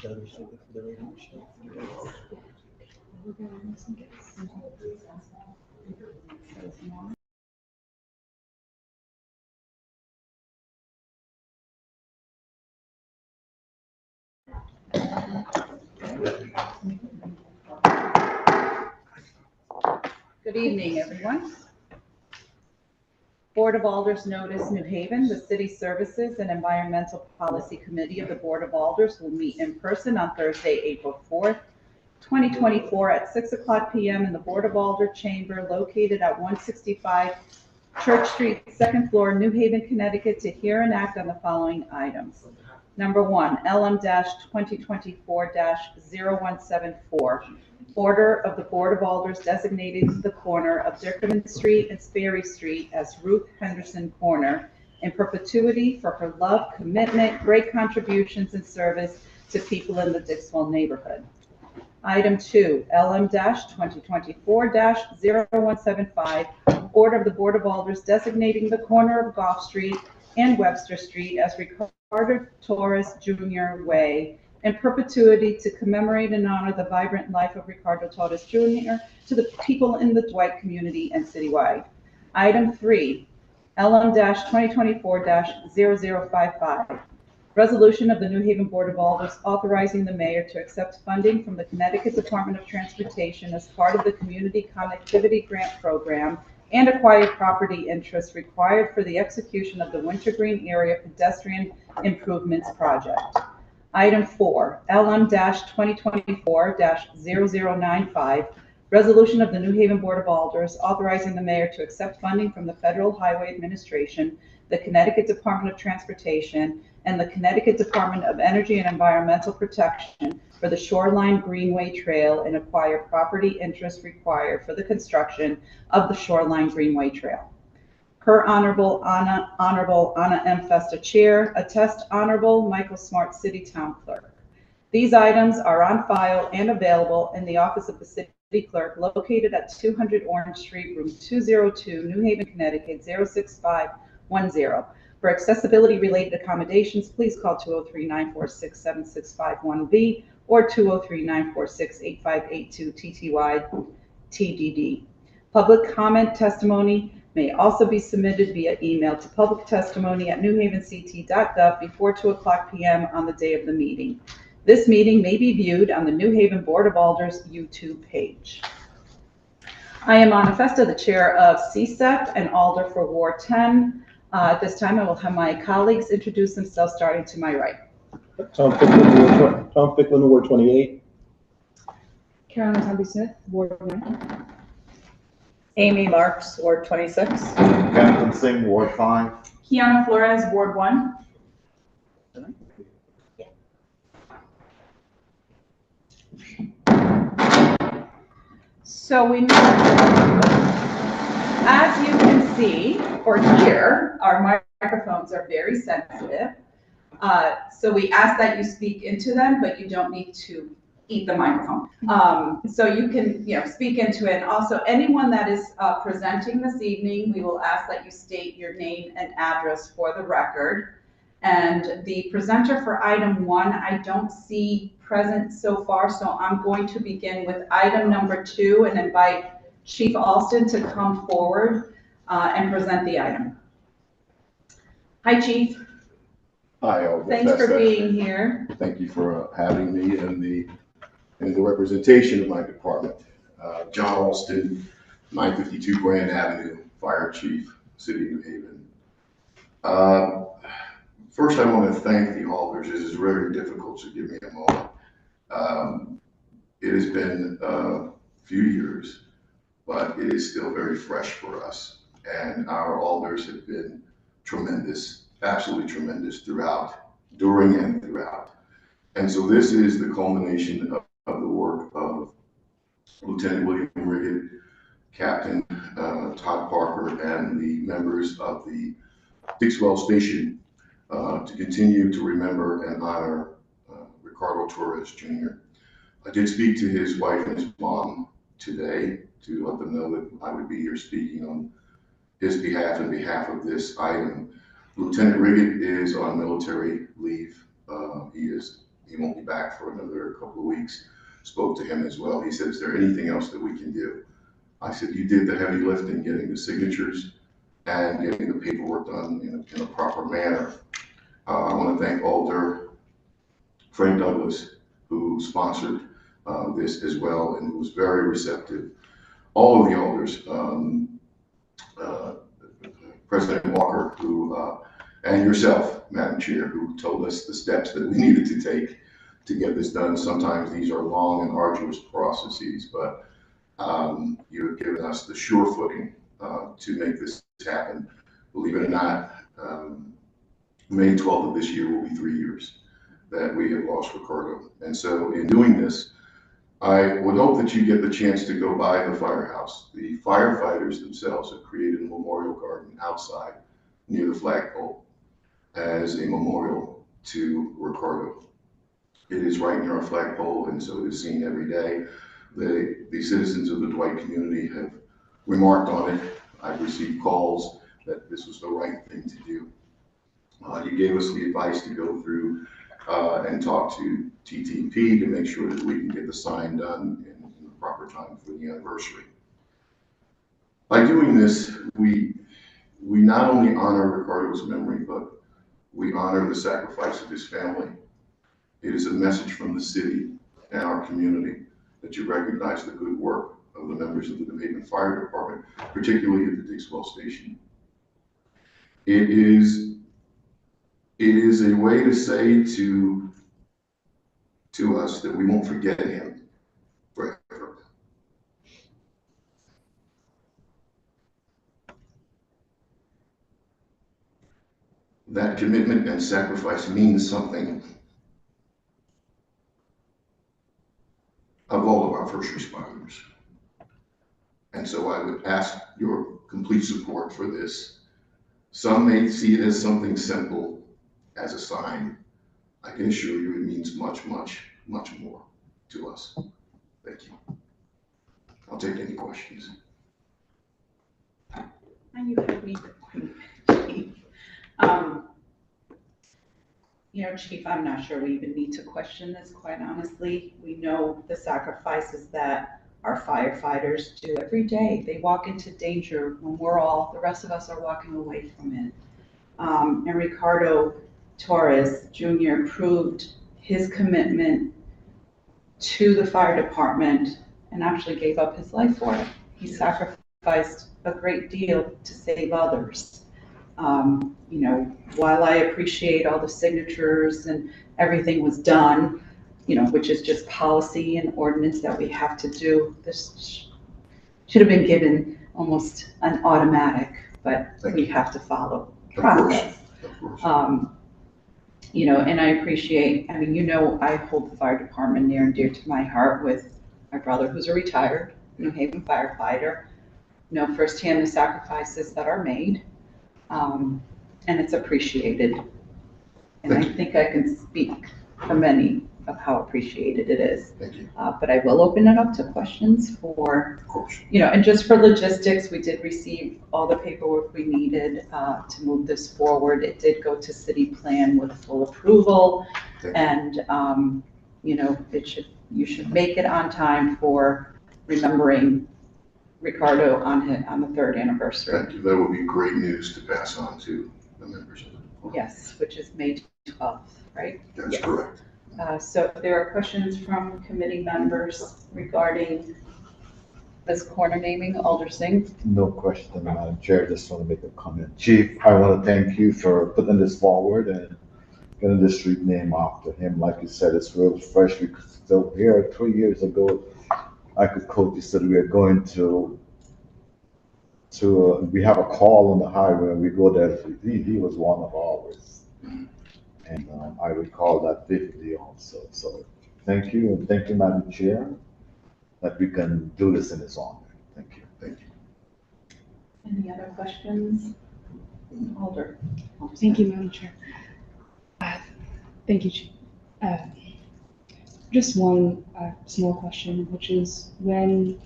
Good evening, everyone. Board of Alders Notice, New Haven, the City Services and Environmental Policy Committee of the Board of Alders will meet in person on Thursday, April 4th, 2024 at 6:00 p.m. in the Board of Alder Chamber located at 165 Church Street, second floor, New Haven, Connecticut, to hear and act on the following items. Number 1, LM-2024-0174. Order of the Board of Alders designating the corner of Dickerman Street and Sperry Street as Ruth Henderson Corner in perpetuity for her love, commitment, great contributions, and service to people in the Dixwell neighborhood. Item 2, LM-2024-0175. Order of the Board of Alders designating the corner of Gough Street and Webster Street as Ricardo Torres Jr. Way in perpetuity to commemorate and honor the vibrant life of Ricardo Torres Jr. to the people in the Dwight community and citywide. Item 3, LM-2024-0055. Resolution of the New Haven Board of Alders authorizing the mayor to accept funding from the Connecticut Department of Transportation as part of the Community Connectivity Grant Program and acquire property interests required for the execution of the Wintergreen Area Pedestrian Improvements Project. Item 4, LM-2024-0095, resolution of the New Haven Board of Alders authorizing the mayor to accept funding from the Federal Highway Administration, the Connecticut Department of Transportation, and the Connecticut Department of Energy and Environmental Protection for the Shoreline Greenway Trail and acquire property interest required for the construction of the Shoreline Greenway Trail. Per Honorable Anna M. Festa Chair, attest Honorable Michael Smart, City Town Clerk. These items are on file and available in the office of the City Clerk located at 200 Orange Street, room 202, New Haven, Connecticut, 06510. For accessibility related accommodations, please call 203-946-7651B or 203-946-8582 TTY TDD. Public comment testimony may also be submitted via email to publictestimony@newhavenct.gov before 2:00 p.m. on the day of the meeting. This meeting may be viewed on the New Haven Board of Alders YouTube page. I am Anna Festa, the chair of Csep and Alder for Ward 10. At this time, I will have my colleagues introduce themselves, starting to my right. Tom Ficklin, Ward 28. Carolyn Tomby-Smith, Ward 1. Amy Marks, Ward 26. Jonathan Singh, Ward 5. Kiana Flores, Ward 1. So as you can see or hear, our microphones are very sensitive. So we ask that you speak into them, but you don't need to eat the microphone. So you can, speak into it. And also, anyone that is presenting this evening, we will ask that you state your name and address for the record. And the presenter for item 1, I don't see present so far, so I'm going to begin with item number 2 and invite Chief Alston to come forward and present the item. Hi, Chief. Hi, thanks for being here. Thank you for having me and the representation of my department. John Alston, 952 Grand Avenue, Fire Chief, City of New Haven. First, I want to thank the Alders. This is very difficult, so give me a moment. It has been a few years, but it is still very fresh for us. And our Alders have been tremendous, absolutely tremendous during and throughout. And so this is the culmination of the work of Lieutenant William Riggett, Captain Todd Parker, and the members of the Dixwell Station to continue to remember and honor Ricardo Torres Jr. I did speak to his wife and his mom today to let them know that I would be here speaking on his behalf and behalf of this item. Lieutenant Riggett is on military leave. He is He won't be back for another couple of weeks. Spoke to him as well. He said, is there anything else that we can do? I said, you did the heavy lifting, getting the signatures and getting the paperwork done in a proper manner. I want to thank Alder Frank Douglas, who sponsored this as well and who was very receptive. All of the alders, President Walker, who and yourself, Madam Chair, who told us the steps that we needed to take to get this done. Sometimes these are long and arduous processes, but you have given us the sure footing to make this happen. Believe it or not, May 12th of this year will be 3 years that we have lost Ricardo. And so in doing this, I would hope that you get the chance to go by the firehouse. The firefighters themselves have created a memorial garden outside near the flagpole as a memorial to Ricardo. It is right near our flagpole, and so it is seen every day. The citizens of the Dwight community have remarked on it. I've received calls that this was the right thing to do. You gave us the advice to go through and talk to TTP to make sure that we can get the sign done in the proper time for the anniversary. By doing this, we not only honor Ricardo's memory, but we honor the sacrifice of his family. It is a message from the city and our community that you recognize the good work of the members of the New Haven Fire Department, particularly at the Dixwell Station. It is a way to say to us that we won't forget him forever. That commitment and sacrifice means something of all of our first responders. And so I would ask your complete support for this. Some may see it as something simple, as a sign. I can assure you it means much, much, much more to us. Thank you. I'll take any questions. And you have me, Chief. Chief, I'm not sure we even need to question this, quite honestly. We know the sacrifices that our firefighters do every day. They walk into danger when the rest of us are walking away from it. And Ricardo Torres Jr. proved his commitment to the fire department and actually gave up his life for it. He sacrificed a great deal to save others. While I appreciate all the signatures and everything was done, which is just policy and ordinance that we have to do, this should have been given almost an automatic, but we have to follow process. Of course. And I appreciate, I hold the fire department near and dear to my heart with my brother, who's a retired New Haven firefighter, know firsthand the sacrifices that are made, and it's appreciated. And I think I can speak for many of how appreciated it is. Thank you. But I will open it up to questions for, Of course. and just for logistics, we did receive all the paperwork we needed to move this forward. It did go to city plan with full approval, and you should make it on time for remembering Ricardo on the 3rd anniversary. Thank you. That would be great news to pass on to the members of the department. Yes, which is May 12th, right? That's Yes. correct. So if there are questions from committee members regarding this corner naming, Alder Singh. No question, Madam Chair. Just want to make a comment. Chief, I want to thank you for putting this forward and getting the street name after him. Like you said, it's real fresh. We could still hear 3 years ago. I could quote you said we are going to we have a call on the highway and we go there. He was one of ours. And I recall that vividly also. So thank you, and thank you, Madam Chair, that we can do this in his honor. Thank you. Thank you. Any other questions? Alder. Thank you, Madam Chair. Thank you, Chief. Just one small question, which is when,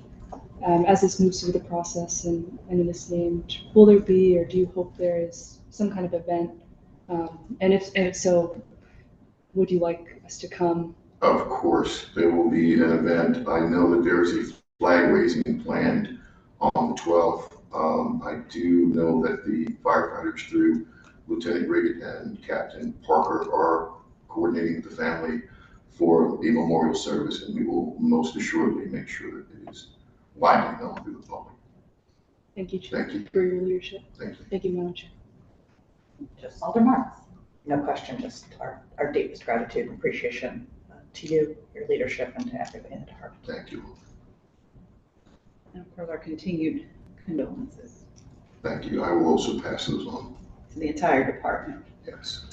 as this moves through the process and in this name, will there be, or do you hope there is some kind of event? And if so, would you like us to come? Of course, there will be an event. I know that there's a flag raising planned on the 12th. I do know that the firefighters through Lieutenant Riggett and Captain Parker are coordinating with the family for a memorial service, and we will most assuredly make sure that it is widely known through the public. Thank you, Chief, Thank you. for your leadership. Thank you. Thank you, Madam Chair. Just Alder Marks. No question, just our deepest gratitude and appreciation to you, your leadership, and to everybody in the department. Thank you. And of course, our continued condolences Thank you. I will also pass those on. to the entire department. Yes.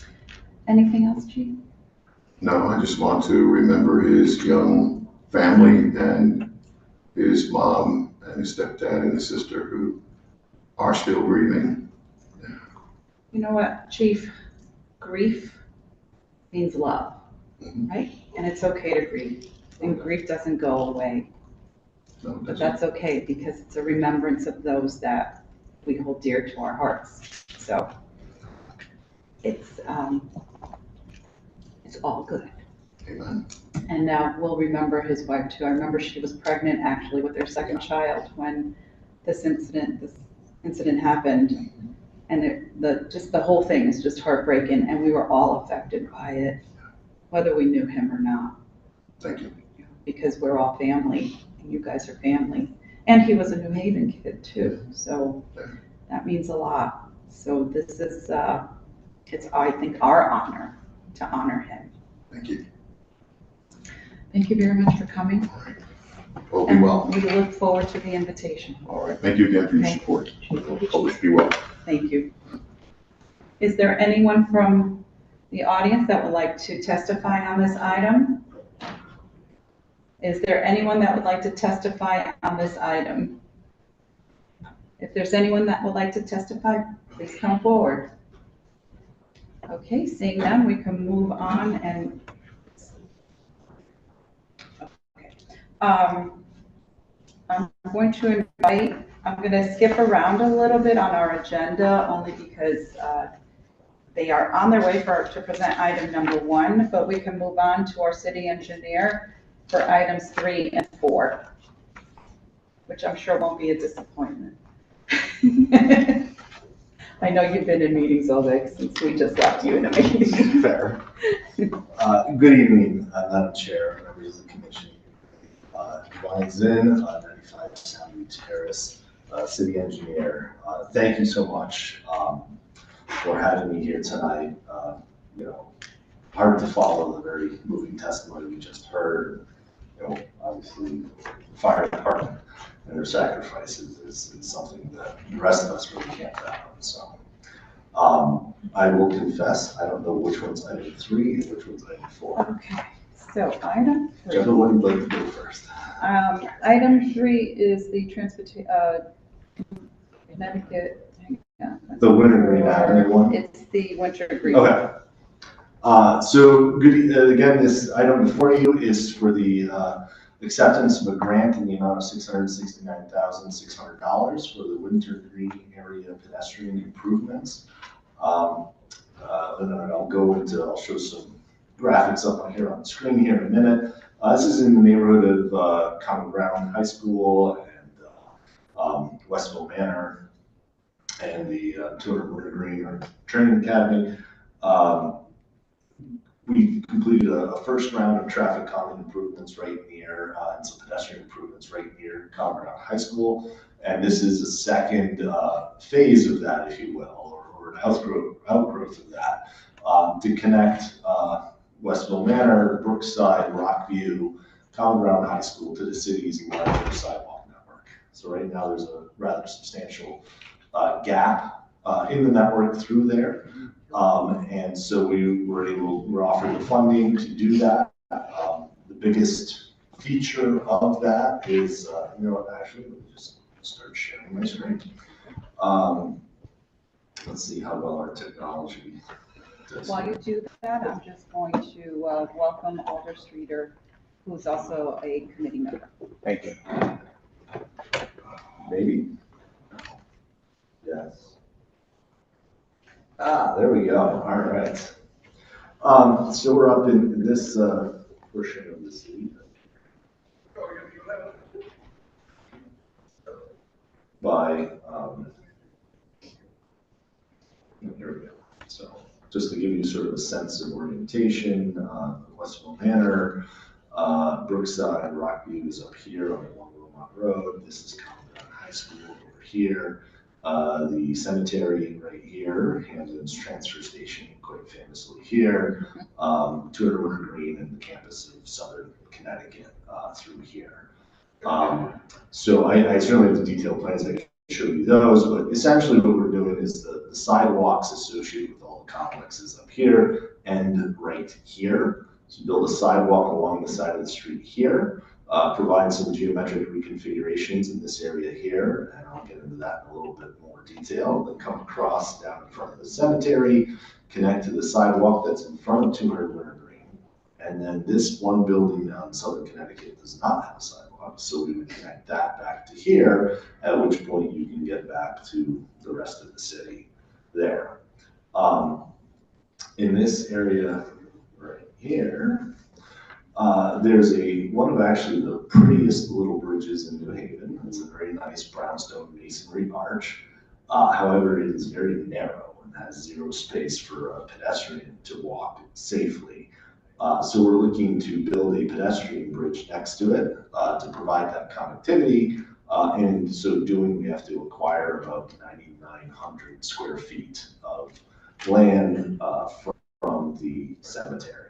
Anything else, Chief? No, I just want to remember his young family and his mom and his stepdad and his sister who are still grieving. You know what, Chief? Grief means love, Mhm. right? And it's okay to grieve. And grief doesn't go away. No, But that's- that's okay because it's a remembrance of those that we hold dear to our hearts. So it's all good. Amen. And now we'll remember his wife too. I remember she was pregnant actually with their second child when this incident happened. And just the whole thing is just heartbreaking and we were all affected by it, whether we knew him or not, Thank you. because we're all family and you guys are family. And he was a New Haven kid too, so that means a lot. So this is, it's, I think, our honor to honor him. Thank you. Thank you very much for coming. All right. Well, be well. And we look forward to the invitation. All right. Thank you again for your Thank support. Always be well. Thank you. Is there anyone from the audience that would like to testify on this item? Is there anyone that would like to testify on this item? If there's anyone that would like to testify, please come forward. Okay, seeing none, we can move on and. Okay. I'm going to I'm going to skip around a little bit on our agenda only because they are on their way to present item number 1, but we can move on to our city engineer for items 3 and 4, which I'm sure won't be a disappointment. I know you've been in meetings all day since we just left you in a meeting. Fair. Good evening, Madam Chair, members of the commission. Divine Zinn, 95 Soundview Terrace, city engineer. Thank you so much for having me here tonight. You know, hard to follow the very moving testimony we just heard. You know, obviously, the fire department and their sacrifices is something that the rest of us really can't fathom. So, I will confess, I don't know which one's item 3 and which one's item 4. Okay, so item 3. Whichever one you'd like to go first. Item 3 is the Connecticut. hang on. The Winter Green Avenue one? It's the Winter Green. Okay. So good, again, this item before you is for the acceptance of a grant in the amount of $669,600 for the Winter Green area pedestrian improvements. And then I'll show some graphics up on here on the screen here in a minute. This is in the neighborhood of Common Ground High School and Westville Manor and the 200 Winter Green or Training Academy. We completed a first round of traffic calming improvements right near, and some pedestrian improvements right near Common Ground High School. And this is a second phase of that, if you will, or an outgrowth of that, to connect Westville Manor, Brookside, Rockview, Common Ground High School to the city's larger sidewalk network. So right now there's a rather substantial gap in the network through there. And so we're offering the funding to do that. The biggest feature of that is, you know what, actually, let me just start sharing my screen. Let's see how well our technology does. While you do that, I'm just going to welcome Alder Streeter, who's also a committee member. Thank you. Maybe? Yes. There we go. All right. So we're up in this portion of the city. By, here we go. So just to give you sort of a sense of orientation, Westville Manor, Brookside, Rockview is up here on Long Wilmot Road. This is Common High School over here. The cemetery right here, Hamden's transfer station, quite famously here. 200 Winter Green and the campus of Southern Connecticut through here. So I certainly have the detailed plans. I can show you those, but essentially what we're doing is the sidewalks associated with all the complexes up here and right here. So build a sidewalk along the side of the street here, provide some geometric reconfigurations in this area here, and I'll get into that in a little bit more detail. Then come across down in front of the cemetery, connect to the sidewalk that's in front of 200 Winter Green. And then this one building down in Southern Connecticut does not have a sidewalk, so we would connect that back to here, at which point you can get back to the rest of the city there. In this area right here, there's one of actually the prettiest little bridges in New Haven. It's a very nice brownstone masonry arch. However, it is very narrow and has zero space for a pedestrian to walk safely. So we're looking to build a pedestrian bridge next to it to provide that connectivity. And in so doing, we have to acquire about 9,900 square feet of land from the cemetery.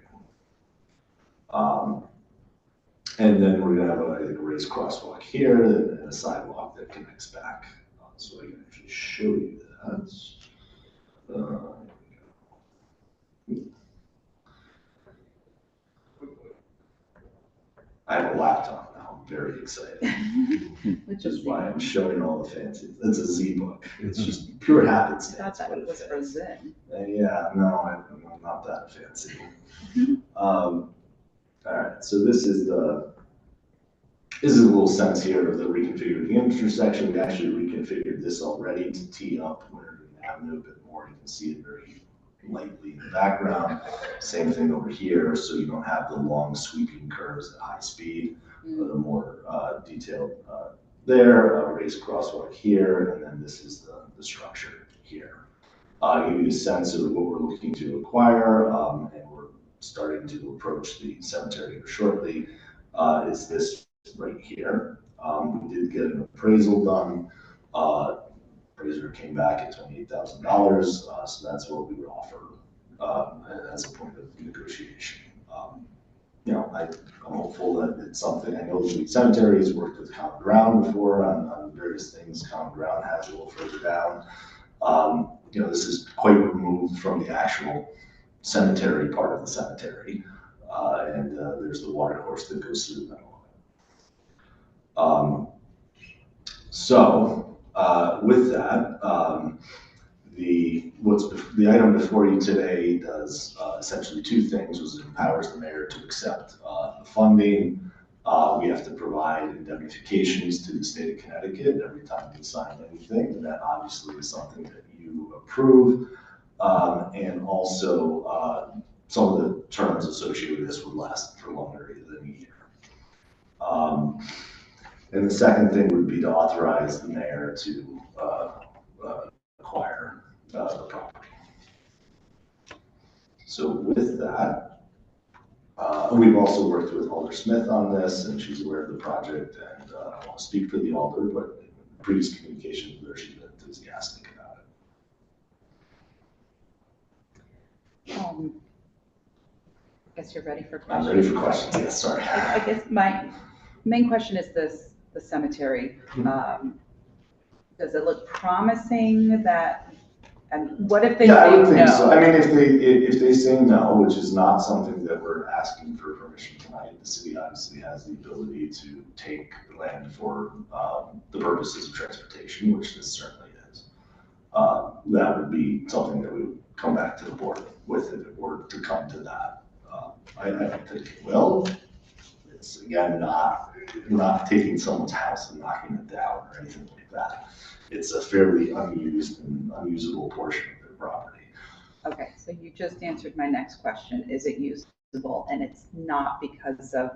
And then we're gonna have a raised crosswalk here and a sidewalk that connects back. So I can actually show you that. I have a laptop now, I'm very excited. Which is why I'm showing all the fancy. It's a Z-book. It's just pure happenstance. I thought it was for Zen. Yeah, no, I'm not that fancy. All right, so this is a little sense here of the reconfigured the intersection. We actually reconfigured this already to tee up Winter Green Avenue a bit more. You can see it very lightly in the background. Same thing over here, so you don't have the long sweeping curves at high speed, but a more detailed there, a raised crosswalk here, and then this is the structure here. Give you a sense of what we're looking to acquire, and we're starting to approach the cemetery shortly, is this right here. We did get an appraisal done. Appraiser came back at $28,000, so that's what we would offer as a point of negotiation. You know, I'm hopeful that it's something. I know the cemetery has worked with Common Ground before on various things. Common Ground has a little further down. You know, this is quite removed from the actual cemetery part of the cemetery, and there's the water course that goes through the middle of it. So with that, the item before you today does essentially two things. It empowers the mayor to accept the funding. We have to provide indemnifications to the state of Connecticut every time we sign anything, and that obviously is something that you approve. And also some of the terms associated with this would last for longer than a year. And the second thing would be to authorize the mayor to acquire the property. So with that, we've also worked with Alder Smith on this, and she's aware of the project, and I don't want to speak for the Alder, but in previous communications with her, she's been enthusiastic about it. I guess you're ready for questions. I'm ready for questions, yes, sorry. I guess my main question is the cemetery. Does it look promising that, and what if they Yeah, I say would think no? so. I mean, if they say no, which is not something that we're asking for permission tonight, the city obviously has the ability to take the land for the purposes of transportation, which this certainly is. That would be something that we would come back to the board with if it were to come to that. I don't think it will. It's again not taking someone's house and knocking it down or anything like that. It's a fairly unused and unusable portion of their property. Okay, so So you just answered my next question. Is it usable? And it's not because of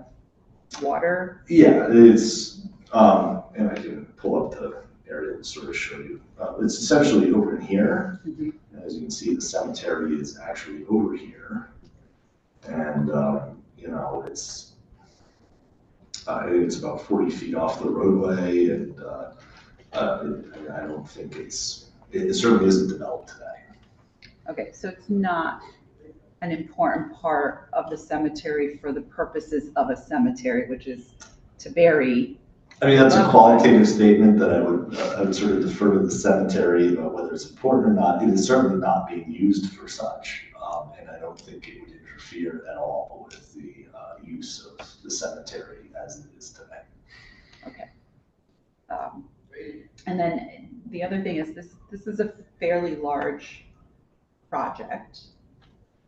water? Yeah, it's, and I can pull up the area to sort of show you. It's essentially over here. Mhm. As you can see, the cemetery is actually over here. And, you know, I think it's about 40 feet off the roadway, and I don't think it certainly isn't developed today. Okay, so it's not an important part of the cemetery for the purposes of a cemetery, which is to bury. I mean, that's a qualitative statement that I would sort of defer to the cemetery about whether it's important or not. It is certainly not being used for such, and I don't think it would interfere at all with the use of the cemetery as it is today. Okay. And then the other thing is this is a fairly large project.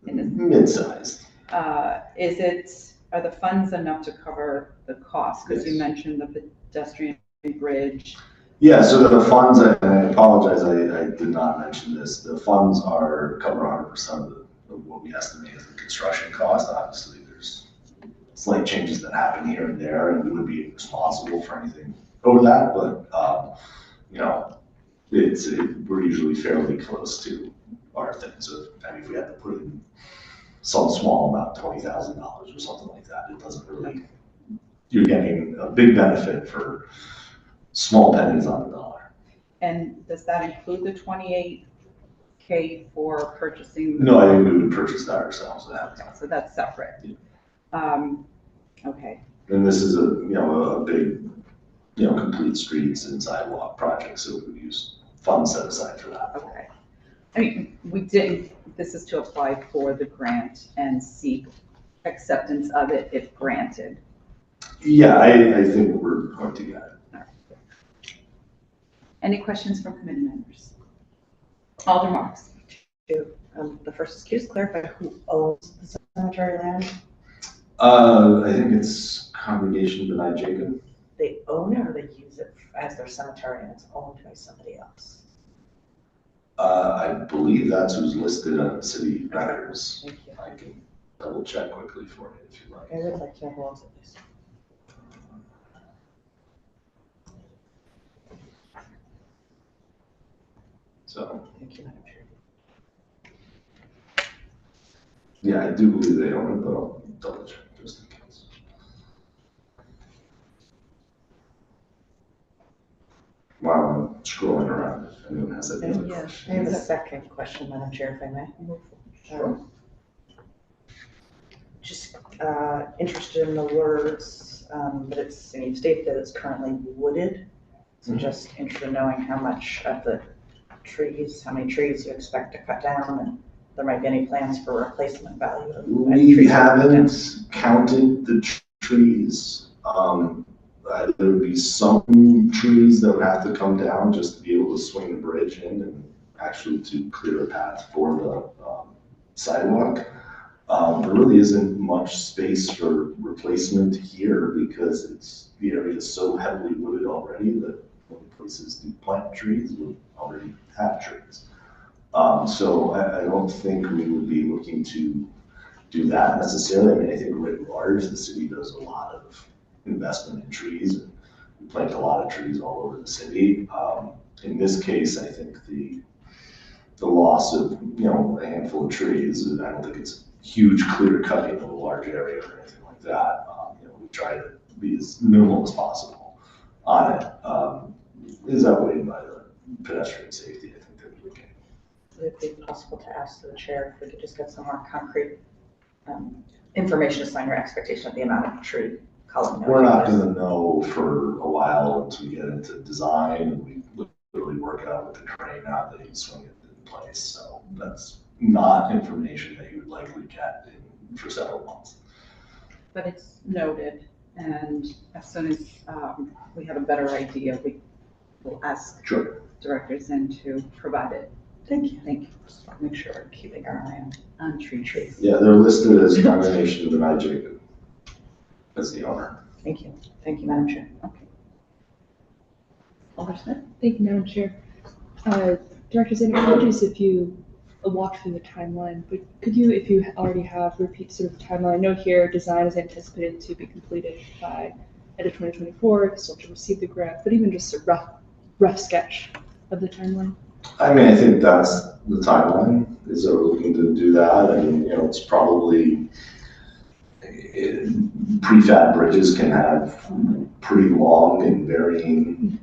Mid-sized. Are the funds enough to cover the cost? Because you Yes. mentioned the pedestrian bridge. Yeah, so the funds, and I apologize, I did not mention this, the funds cover 100% of what we estimate as the construction cost. Obviously, there's slight changes that happen here and there, and we would be responsible for anything over that, but, you know, we're usually fairly close to our thing. So, I mean, if we had to put in some small amount, $20,000 or something like that, it doesn't really, you're getting a big benefit for small pennies on the dollar. And does that include the 28K for purchasing? No, I think we would purchase that ourselves. Okay, so that's separate. Okay, And this is a big, complete streets and sidewalk project, so we would use funds set aside for that. okay. I mean, this is to apply for the grant and seek acceptance of it if granted. Yeah, I think we're going to get it. Any questions from committee members? Alder Marks. The first is, can you just clarify who owns the cemetery land? I think it's Congregation Benai Jacob. They own it or they use it as their cemetery and it's owned by somebody else? I believe that's who's listed on city records. Thank you. I can double check quickly for you if you like. I would like to know who owns it, please. So, Thank you, Madam Chair. yeah, I do believe they own it, but I'll double check just in case. While I'm scrolling around, if anyone has any other I questions. have a second question, Madam Chair, if I may. Sure. Just interested in the words, but and you've stated that it's currently wooded. So Mhm. just interested in knowing how much of the trees, how many trees you expect to cut down, and there might be any plans for replacement value of any We trees that were cut down. haven't counted the trees. There would be some trees that would have to come down just to be able to swing the bridge in and actually to clear a path for the sidewalk. There really isn't much space for replacement here because the area is so heavily wooded already that the places to plant trees would already have trees. So I don't think we would be looking to do that necessarily. I mean, I think writ large, the city does a lot of investment in trees, and we plant a lot of trees all over the city. In this case, I think the loss of, a handful of trees, I don't think it's huge clear cutting of a large area or anything like that. We try to be as minimal as possible on it. Is outweighed by the pedestrian safety, I think that we look at. Would it be possible to ask the chair if we could just get some more concrete information to sign your expectation of the amount of tree culling? that We're would be not placed? gonna know for a while until we get into design and we literally work out with the crane out that you swing it in place. So that's not information that you would likely get for several months. But it's noted, and as soon as we have a better idea, we will ask Sure. Director Zen to provide it. Thank you. Thank you. Just want to make sure we're keeping our eye On trees. Yeah, they're listed as Congregation Benai Jacob as the owner. Thank you. Thank you, Madam Chair. Okay. Alder Smith? Thank you, Madam Chair. Director Zen, apologies if you walk through the timeline, but could you, if you already have, repeat sort of the timeline? I know here design is anticipated to be completed by end of 2024, still to receive the grant, but even just a rough sketch of the timeline. I mean, I think that's the timeline, is that we're looking to do that, and, it's probably, prefab bridges can have pretty long and varying,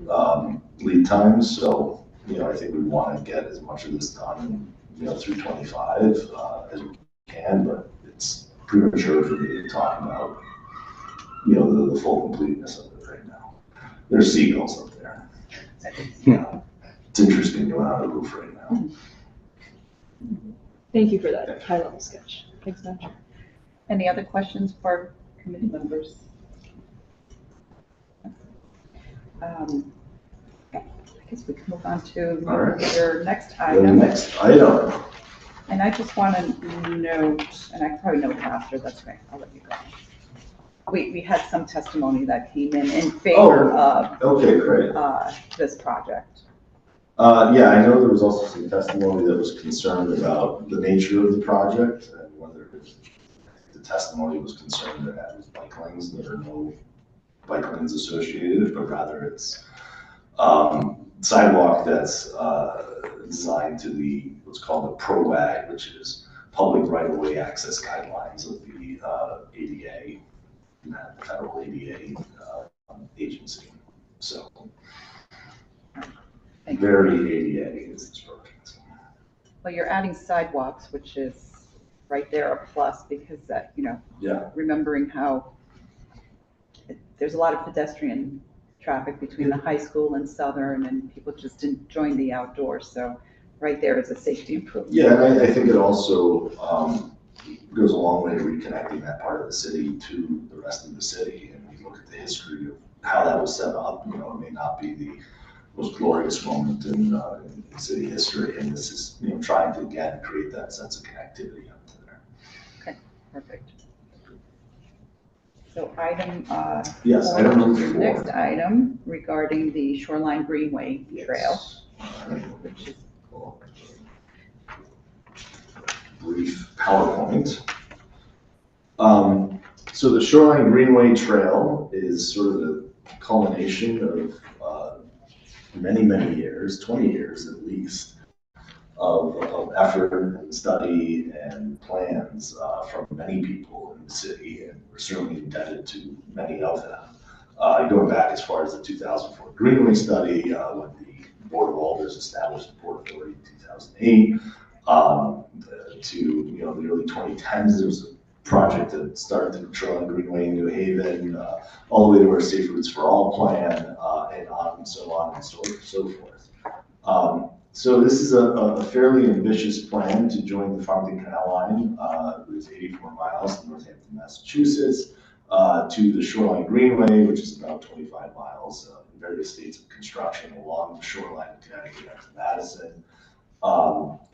lead times, so, I think we want to get as much of this done, through 25, as we can, but it's premature for me to talk about, the full completeness of it right now. There's seagulls up there. It's interesting going on the roof right now. Thank you for that high-level sketch. Thanks, Matt. Any other questions for committee members? Okay, I guess we can move on to All right. your next The item. next item. And I just want to note, and I can probably note after, that's okay, I'll let you go. We had some testimony that came in favor of Okay, great. this project. Yeah, I know there was also some testimony that was concerned about the nature of the project and whether the testimony was concerned that it was bike lanes. There are no bike lanes associated, but rather it's sidewalk that's designed to the what's called the PROAG, which is Public Right-of-Way Access Guidelines of the ADA, the federal ADA agency. So very ADA is this project. Well, you're adding sidewalks, which is right there a plus because that, Yeah. remembering how there's a lot of pedestrian traffic between the high school and Southern, and people just enjoying the outdoors. So right there is a safety improvement. Yeah, and I think it also goes a long way to reconnecting that part of the city to the rest of the city. And we look at the history of how that was set up. It may not be the most glorious moment in city history, and this is trying to again create that sense of connectivity up to there. Okay, perfect. So item Yes, four, item number your 4. next item regarding the Shoreline Greenway Trail, which is Brief PowerPoint. So the Shoreline Greenway Trail is sort of the culmination of many, many years, 20 years at least, of effort and study and plans from many people in the city, and we're certainly indebted to many of them. Going back as far as the 2004 Greenway study, when the Board of Alders established the Port Authority in 2008, to the early 2010s, there was a project that started the Shoreline Greenway in New Haven, all the way to our Safe Routes for All plan, and on and so on and so forth. So this is a fairly ambitious plan to join the Farmington Canal Line, it was 84 miles in Northampton, Massachusetts, to the Shoreline Greenway, which is about 25 miles in various states of construction along the shoreline of Connecticut up to Madison.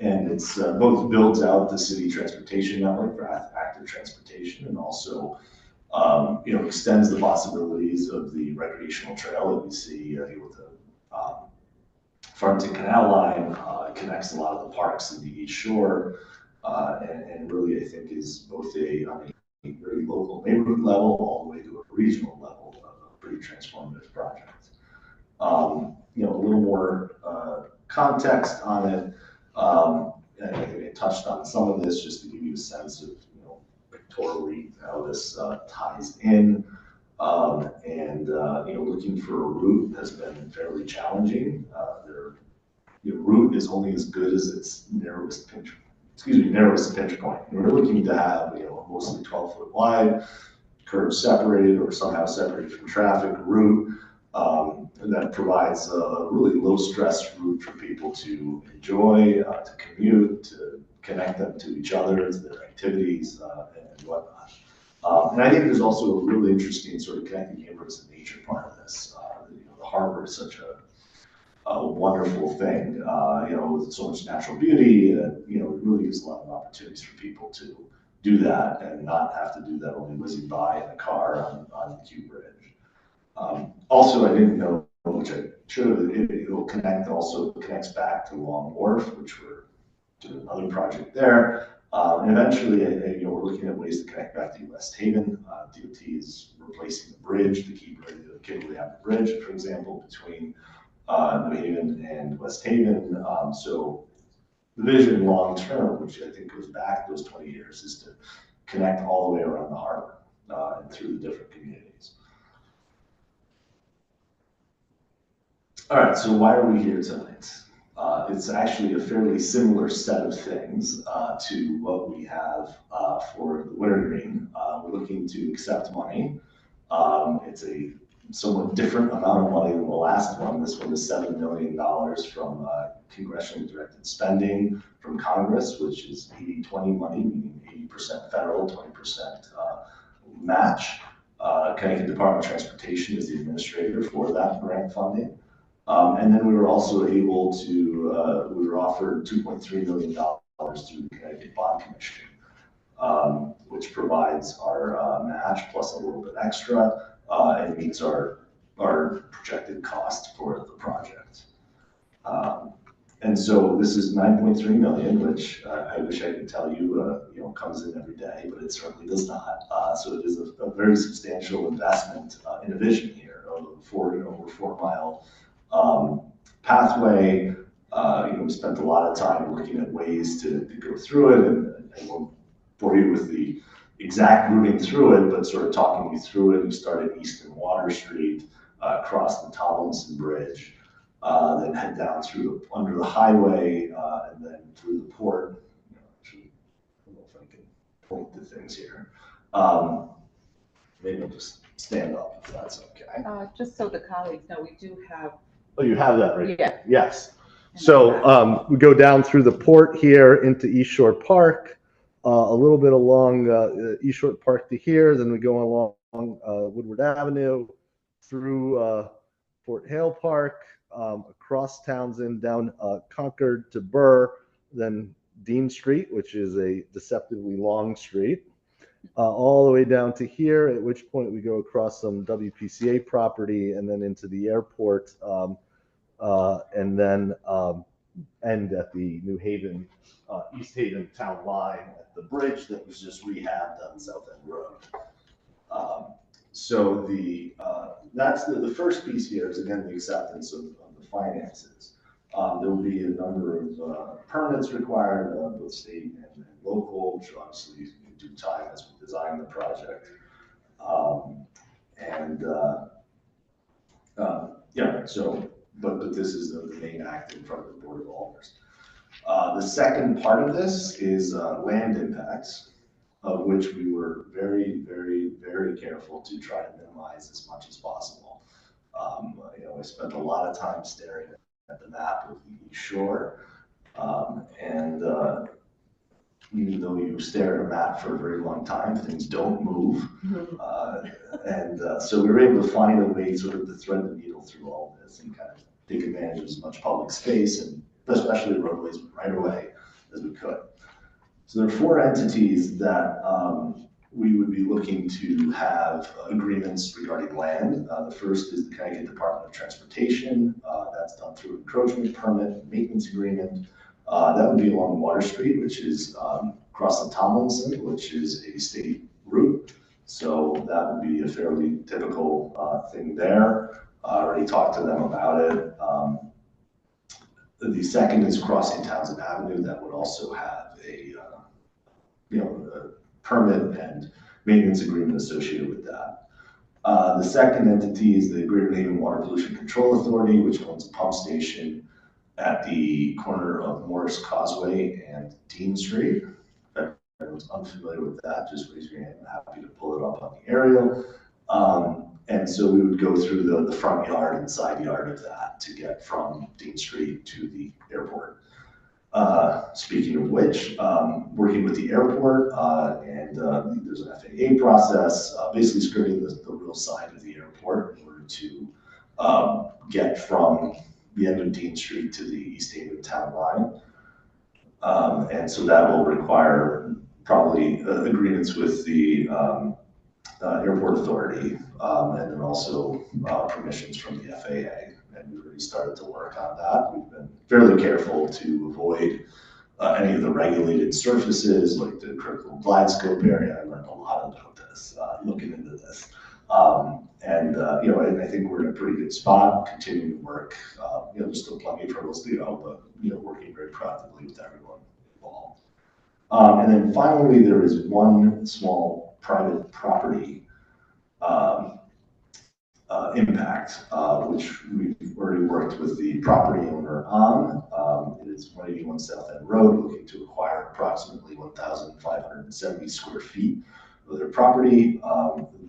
And it's both builds out the city transportation network for active transportation, and also extends the possibilities of the recreational trail that we see here with the Farmington Canal Line. Connects a lot of the parks in the East Shore, and really I think is both on a very local neighborhood level all the way to a regional level, a pretty transformative project. A little more context on it. And I think I touched on some of this just to give you a sense of, pictorially how this ties in. Looking for a route has been fairly challenging. Your route is only as good as its narrowest pinch point. And we're looking to have, mostly 12-foot wide, curb separated or somehow separated from traffic route. That provides a really low stress route for people to enjoy, to commute, to connect them to each other, to their activities, and whatnot. And I think there's also a really interesting sort of connecting neighborhoods and nature part of this. The harbor is such a wonderful thing, with so much natural beauty, and it really gives a lot of opportunities for people to do that and not have to do that only whizzing by in a car on the Q Bridge. Also, I didn't know, which I should have, it connects back to Long Wharf, which we're did another project there. And eventually, we're looking at ways to connect back to West Haven. DOT is replacing the bridge, the Kimberly Avenue Bridge, for example, between New Haven and West Haven. So the vision long term, which I think goes back those 20 years, is to connect all the way around the harbor and through the different communities. All right, so why are we here tonight? It's actually a fairly similar set of things to what we have for the Wintergreen. We're looking to accept money. It's a somewhat different amount of money than the last one. This one is $7 million from congressionally directed spending from Congress, which is 80-20 money, meaning 80% federal, 20% match. Connecticut Department of Transportation is the administrator for that grant funding. And then we were also able to, we were offered $2.3 million through the Connecticut Bond Commission, which provides our match plus a little bit extra and meets our projected cost for the project. And so this is 9.3 million, which I wish I could tell you, comes in every day, but it certainly does not. So it is a very substantial investment in a vision here of over 4 mile pathway. We spent a lot of time looking at ways to go through it, and I won't bore you with the exact routing through it, but sort of talking you through it. We started east in Water Street, across the Tomlinson Bridge, then head down through under the highway, and then through the port. Actually, I don't know if I can point to things here. Maybe I'll just stand up if that's okay. Just so the colleagues know, we do have. Oh, you have that right? Yeah. Yes. So we go down through the port here into East Shore Park, a little bit along East Shore Park to here, then we go along Woodward Avenue through Fort Hale Park, across Townsend, down Concord to Burr, then Dean Street, which is a deceptively long street, all the way down to here, at which point we go across some WPCA property and then into the airport, and then end at the New Haven, East Haven town line at the bridge that was just rehabbed on South End Road. So that's the first piece here is, again, the acceptance of the finances. There will be a number of permits required, both state and local, which obviously in due time as we design the project. But this is the main act in front of the Board of Alders. The second part of this is land impacts, of which we were very, very, very careful to try to minimize as much as possible. I spent a lot of time staring at the map of the East Shore, and even though you stare at a map for a very long time, things don't move. So we were able to find a way sort of to thread the needle through all of this and kind of take advantage of as much public space, and especially roadways right away, as we could. So there are 4 entities that we would be looking to have agreements regarding land. The first is the Connecticut Department of Transportation. That's done through an encroachment permit, maintenance agreement. That would be along Water Street, which is across the Tomlinson, which is a state route. So that would be a fairly typical thing there. I already talked to them about it. The second is crossing Townsend Avenue. That would also have a permit and maintenance agreement associated with that. The second entity is the Greater New Haven Water Pollution Control Authority, which owns a pump station at the corner of Morris Causeway and Dean Street. If anyone's unfamiliar with that, just raise your hand. I'm happy to pull it up on the aerial. And so we would go through the front yard and side yard of that to get from Dean Street to the airport. Speaking of which, working with the airport, and there's an FAA process, basically skirting the real side of the airport in order to get from the end of Dean Street to the East Haven town line. And so that will require probably agreements with the airport authority, and then also permissions from the FAA. And we've already started to work on that. We've been fairly careful to avoid any of the regulated surfaces, like the critical glide scope area. I learned a lot about this, looking into this. And I think we're in a pretty good spot, continuing to work. There's still plenty of hurdles to go, but, working very proactively with everyone involved. And then finally, there is one small private property impact, which we've already worked with the property owner on. It is 181 South End Road, looking to acquire approximately 1,570 square feet of their property.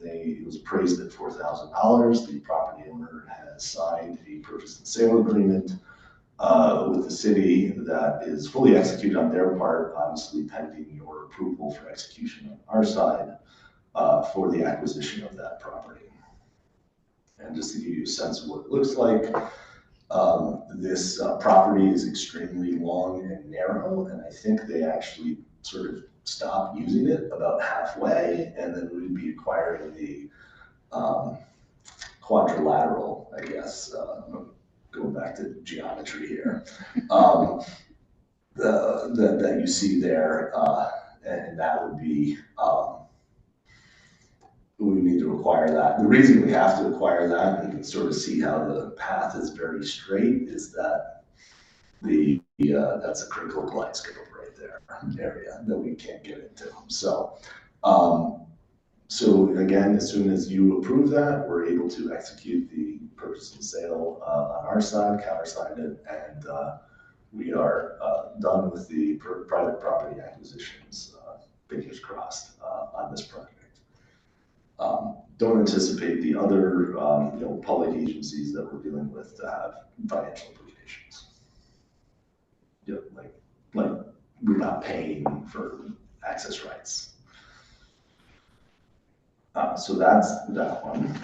It was appraised at $4,000. The property owner has signed a purchase and sale agreement with the city that is fully executed on their part, obviously pending your approval for execution on our side for the acquisition of that property. And just to give you a sense of what it looks like, this property is extremely long and narrow, and I think they actually sort of stopped using it about halfway, and then we'd be acquiring the quadrilateral, I guess, going back to geometry here, that you see there, and that would be, we would need to acquire that. The reason we have to acquire that, and you can sort of see how the path is very straight, is that that's a critical glide scope right there, area that we can't get into. So again, as soon as you approve that, we're able to execute the purchase and sale on our side, countersigned it, and we are done with the private property acquisitions, fingers crossed, on this project. Don't anticipate the other public agencies that we're dealing with to have financial implications. Like we're not paying for access rights. So that's that one.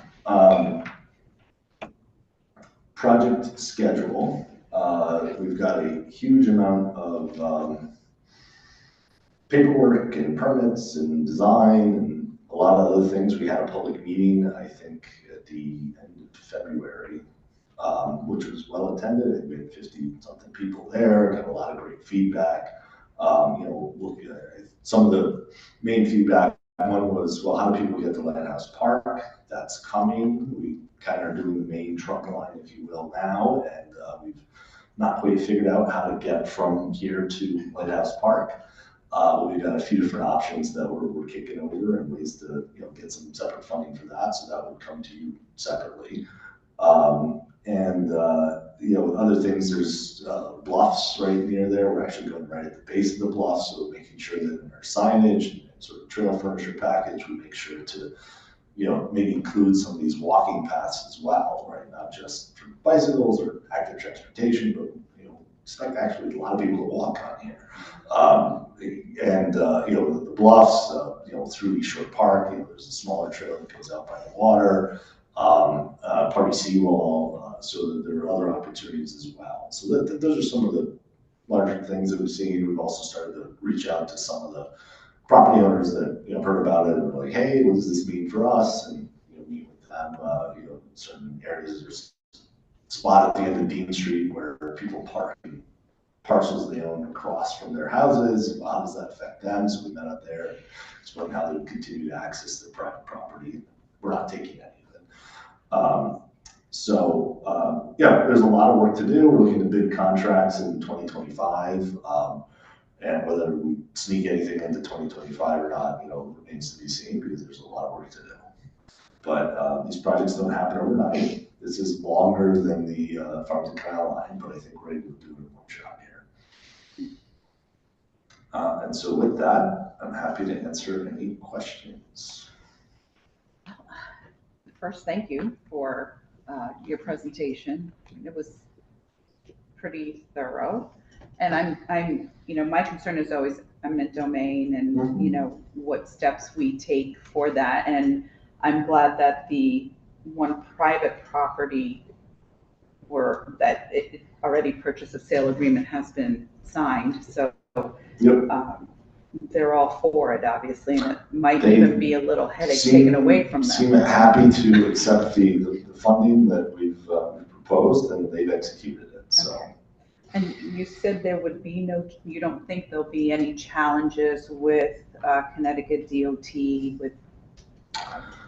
Project schedule. We've got a huge amount of paperwork and permits and design and a lot of other things. We had a public meeting, I think, at the end of February, which was well attended. I think we had 50-something people there, got a lot of great feedback. Some of the main feedback, one was, well, how do people get to Lighthouse Park? That's coming. We kind of are doing the main trunk line, if you will, now, and we've not quite figured out how to get from here to Lighthouse Park. We've got a few different options that we're kicking over and ways to get some separate funding for that, so that would come to you separately. Other things, there's bluffs right near there. We're actually going right at the base of the bluff, so making sure that in our signage and sort of trail furniture package, we make sure to maybe include some of these walking paths as well, right? Not just for bicycles or active transportation, but expect actually a lot of people to walk on here. The bluffs, through East Shore Park, there's a smaller trail that goes out by the water, Party Seawall, so that there are other opportunities as well. So those are some of the larger things that we've seen. We've also started to reach out to some of the property owners that heard about it and were like, hey, what does this mean for us? And meet with them. Certain areas, there's a spot at the end of Dean Street where people park in parcels they own across from their houses. How does that affect them? So we met up there, explained how they would continue to access their private property. We're not taking any of it. There's a lot of work to do. We're looking to bid contracts in 2025. And whether we sneak anything into 2025 or not, remains to be seen because there's a lot of work to do. But these projects don't happen overnight. This is longer than the Farmington Canal line, but I think we're able to do it in one shot here. And so with that, I'm happy to answer any questions. First, thank you for your presentation. It was pretty thorough. And I'm my concern is always eminent domain and, what steps we take for that. And I'm glad that the one private property that it already purchased a sale agreement has been signed. So they're all for it, obviously, and it might even be a little headache taken away from them. Seem happy to accept the funding that we've proposed, and they've executed it. So. Okay. And you said there would be no, you don't think there'll be any challenges with Connecticut DOT with,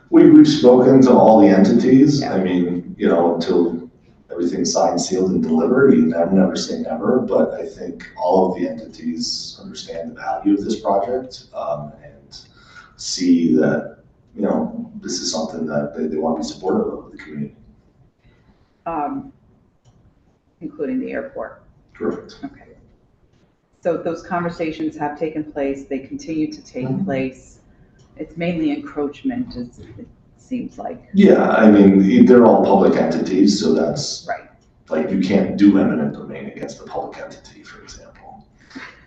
We've spoken to all the entities. Yeah. I mean, you know, until everything's signed, sealed, and delivered, you never say never, but I think all of the entities understand the value of this project, and see that, you know, this is something that they want to be supportive of the community. including the airport? Correct. Okay. So those conversations have taken place, they continue to take place. It's mainly encroachment, it seems like. Yeah, I mean, they're all public entities, so that's, Right. like, you can't do eminent domain against a public entity, for example.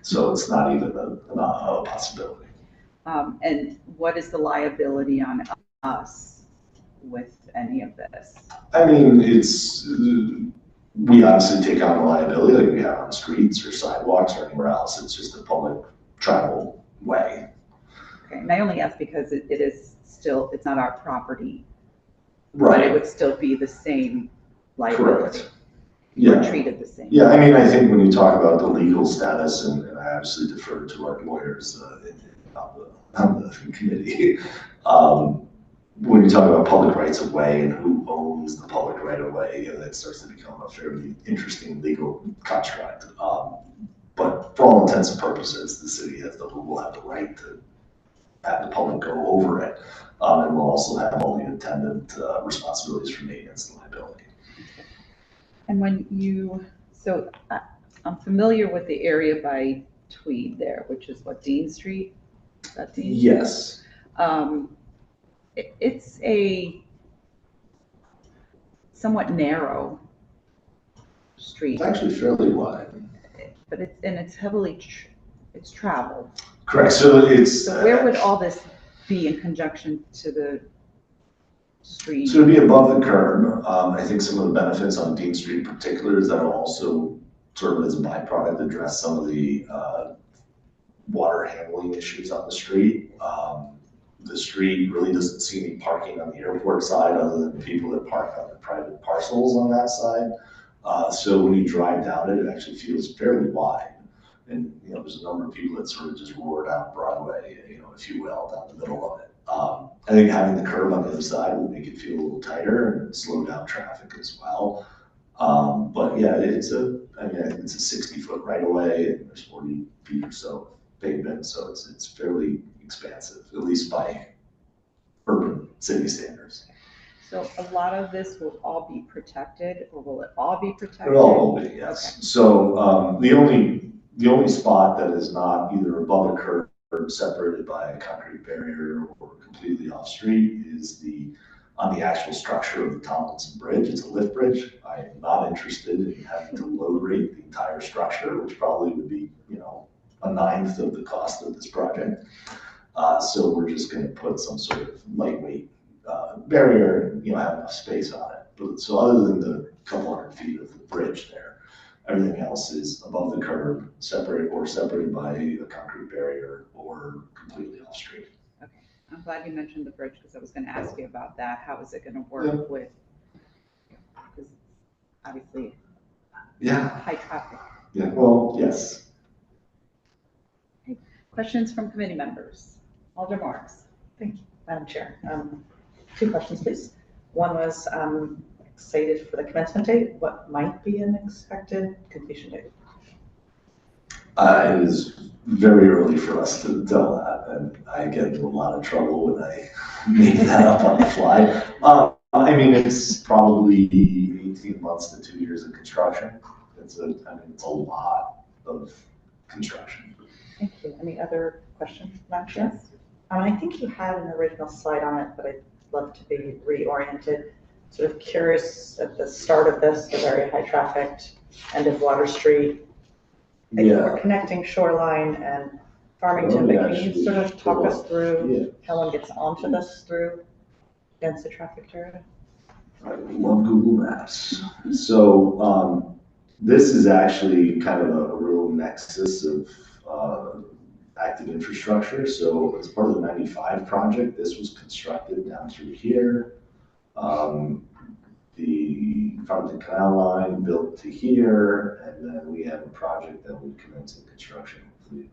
So it's not even a possibility. And what is the liability on us with any of this? I mean, it's, we obviously take on the liability like we have on streets or sidewalks or anywhere else. It's just a public travel way. Okay, and I only ask because it is still, it's not our property, but it Right, would still be the same liability. correct. We're Yeah, treated the same. yeah, I mean, I think when you talk about the legal status, and I obviously defer to our lawyers on the committee, when you talk about public rights of way and who owns the public right of way, you know, that starts to become a fairly interesting legal construct. But for all intents and purposes, the city will have the right to have the public go over it, and we'll also have all the attendant responsibilities for maintenance and liability. And when you, so I'm familiar with the area by Tweed there, which is what, Dean Street? Is that Dean? Yes. It's a somewhat narrow street, It's actually fairly wide. but it's heavily, it's traveled. Correct, so it's. So where would all this be in conjunction to the street? So it'd be above the curb. I think some of the benefits on Dean Street in particular is that it'll also sort of as a byproduct address some of the water handling issues on the street. The street really doesn't see any parking on the airport side other than people that park on the private parcels on that side. So when you drive down it, it actually feels fairly wide. And, you know, there's a number of people that sort of just roar down Broadway, you know, if you will, down the middle of it. I think having the curb on the other side will make it feel a little tighter and slow down traffic as well. But yeah, I think it's a 60-foot right of way, and there's 40 feet or so of pavement, so it's fairly expansive, at least by urban city standards. So a lot of this will all be protected, or will it all be protected? It all will be, yes. Okay. So the only spot that is not either above a curb or separated by a concrete barrier or completely off street is on the actual structure of the Tomlinson Bridge. It's a lift bridge. I am not interested in having to load rate the entire structure, which probably would be, you know, a 1/9 of the cost of this project. So we're just going to put some sort of lightweight barrier and, you know, have enough space on it. But so other than the couple hundred feet of the bridge there, everything else is above the curb, separated by a concrete barrier or completely off street. Okay, I'm glad you mentioned the bridge, because I was going to ask you about that. How is it going to work with, because obviously high traffic. Yeah, well, yes. Questions from committee members? Alder Marks. Thank you, Madam Chair. 2 questions, please. One was, excited for the commencement date. What might be an expected completion date? It is very early for us to tell that, and I get in a lot of trouble when I make that up on the fly. I mean, it's probably 18 months to 2 years of construction. It's a lot of construction. Thank you. Any other questions, Madam Chair? I think you had an original slide on it, but I'd love to be reoriented. Sort of curious at the start of this, the very high trafficked end of Water Street. Yeah. We're connecting Shoreline and Farmington, but can you sort of talk us through how one gets onto this through densely trafficked area? I love Google Maps. So this is actually kind of a real nexus of active infrastructure. So as part of the 95 project, this was constructed down through here. the from the canal line built to here, and then we have a project that we commence in construction hopefully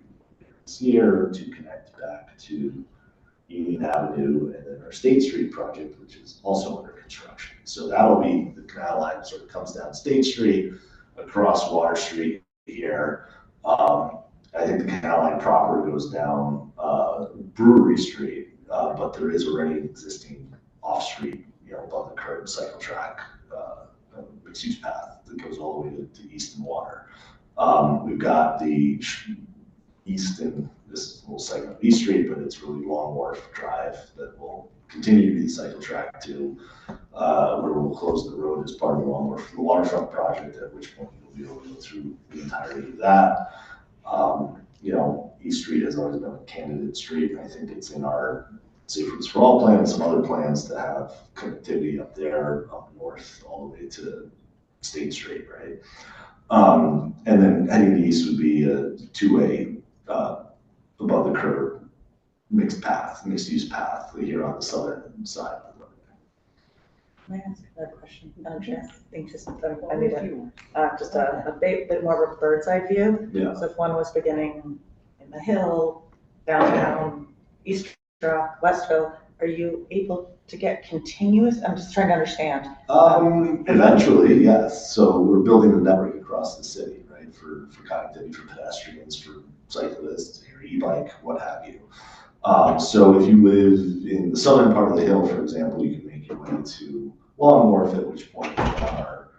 this year to connect back to Union Avenue, and then our State Street project, which is also under construction. So that'll be the canal line sort of comes down State Street, across Water Street here. I think the canal line proper goes down Brewery Street, but there is already an existing off-street, above the curb cycle track, mixed-use path that goes all the way to Easton Water. We've got the Easton, this is a little segment of East Street, but it's really Long Wharf Drive that will continue to be the cycle track to where we'll close the road as part of the Long Wharf, the waterfront project, at which point you'll be able to go through the entirety of that. East Street has always been a candidate street, and I think it's in our Safe Routes for All plan and some other plans to have connectivity up there, up north, all the way to State Street, right? And then heading east would be a two-way above the curb mixed use path here on the southern side of the road. Can I ask another question, Madam Chair? I think just, I need just a bit more of a bird's eye view. Yeah. So if one was beginning in the Hill, downtown, East Rock, Westville, are you able to get continuous? I'm just trying to understand. Eventually, yes. So we're building a network across the city, right, for connectivity for pedestrians, for cyclists, or e-bike, what have you. So if you live in the southern part of the Hill, for example, you can make your way to Long Wharf, at which point our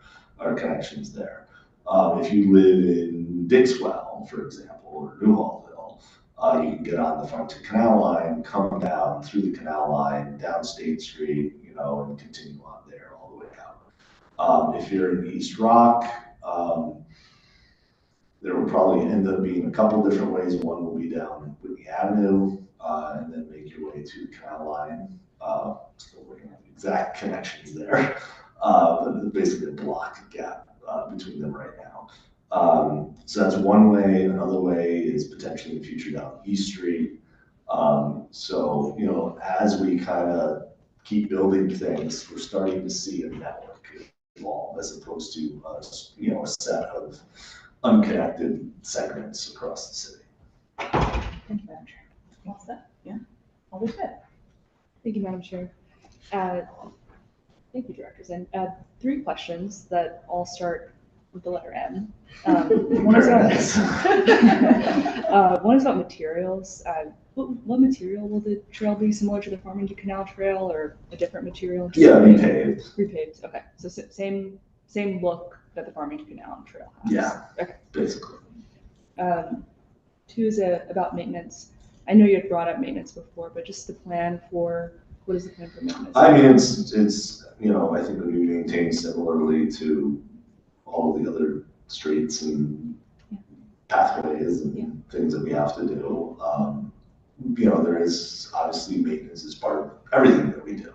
connections there. If you live in Dixwell, for example, or Newhallville, you can get on the Farmington Canal line, come down through the canal line, down State Street, and continue on there all the way out. If you're in East Rock, there will probably end up being a couple different ways. One will be down Whitney Avenue, and then make your way to the canal line. Still working on the exact connections there, but it's basically a block gap between them right now. So that's one way. Another way is potentially in the future down East Street. So, as we kind of keep building things, we're starting to see a network evolve as opposed to, a set of unconnected segments across the city. Thank you, Madam Chair. All set? Yeah. All is good. Thank you, Madam Chair. Thank you, directors. And 3 questions that all start with the letter M. One is about materials. What material will the trail be? Similar to the Farmington Canal Trail, or a different material? Yeah, repaved. Repaved. Okay, so same look that the Farmington Canal Trail has. Yeah. Okay. Basically. 2 is about maintenance. I know you had brought up maintenance before, but just the plan for, what is the plan for maintenance? I mean, it's I think we maintain similarly to all of the other streets and pathways and things that we have to do. There is obviously maintenance is part of everything that we do.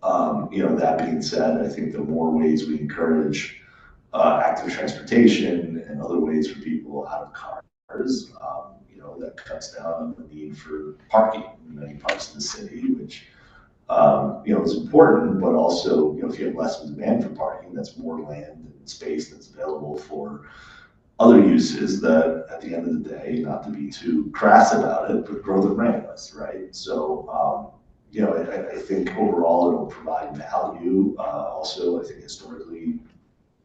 That being said, I think the more ways we encourage active transportation and other ways for people out of cars, that cuts down on the need for parking in many parts of the city, which is important, but also, if you have less demand for parking, that's more land and space that's available for other uses that, at the end of the day, not to be too crass about it, but grow the brand list, right? So, I think overall it'll provide value. Also, I think historically,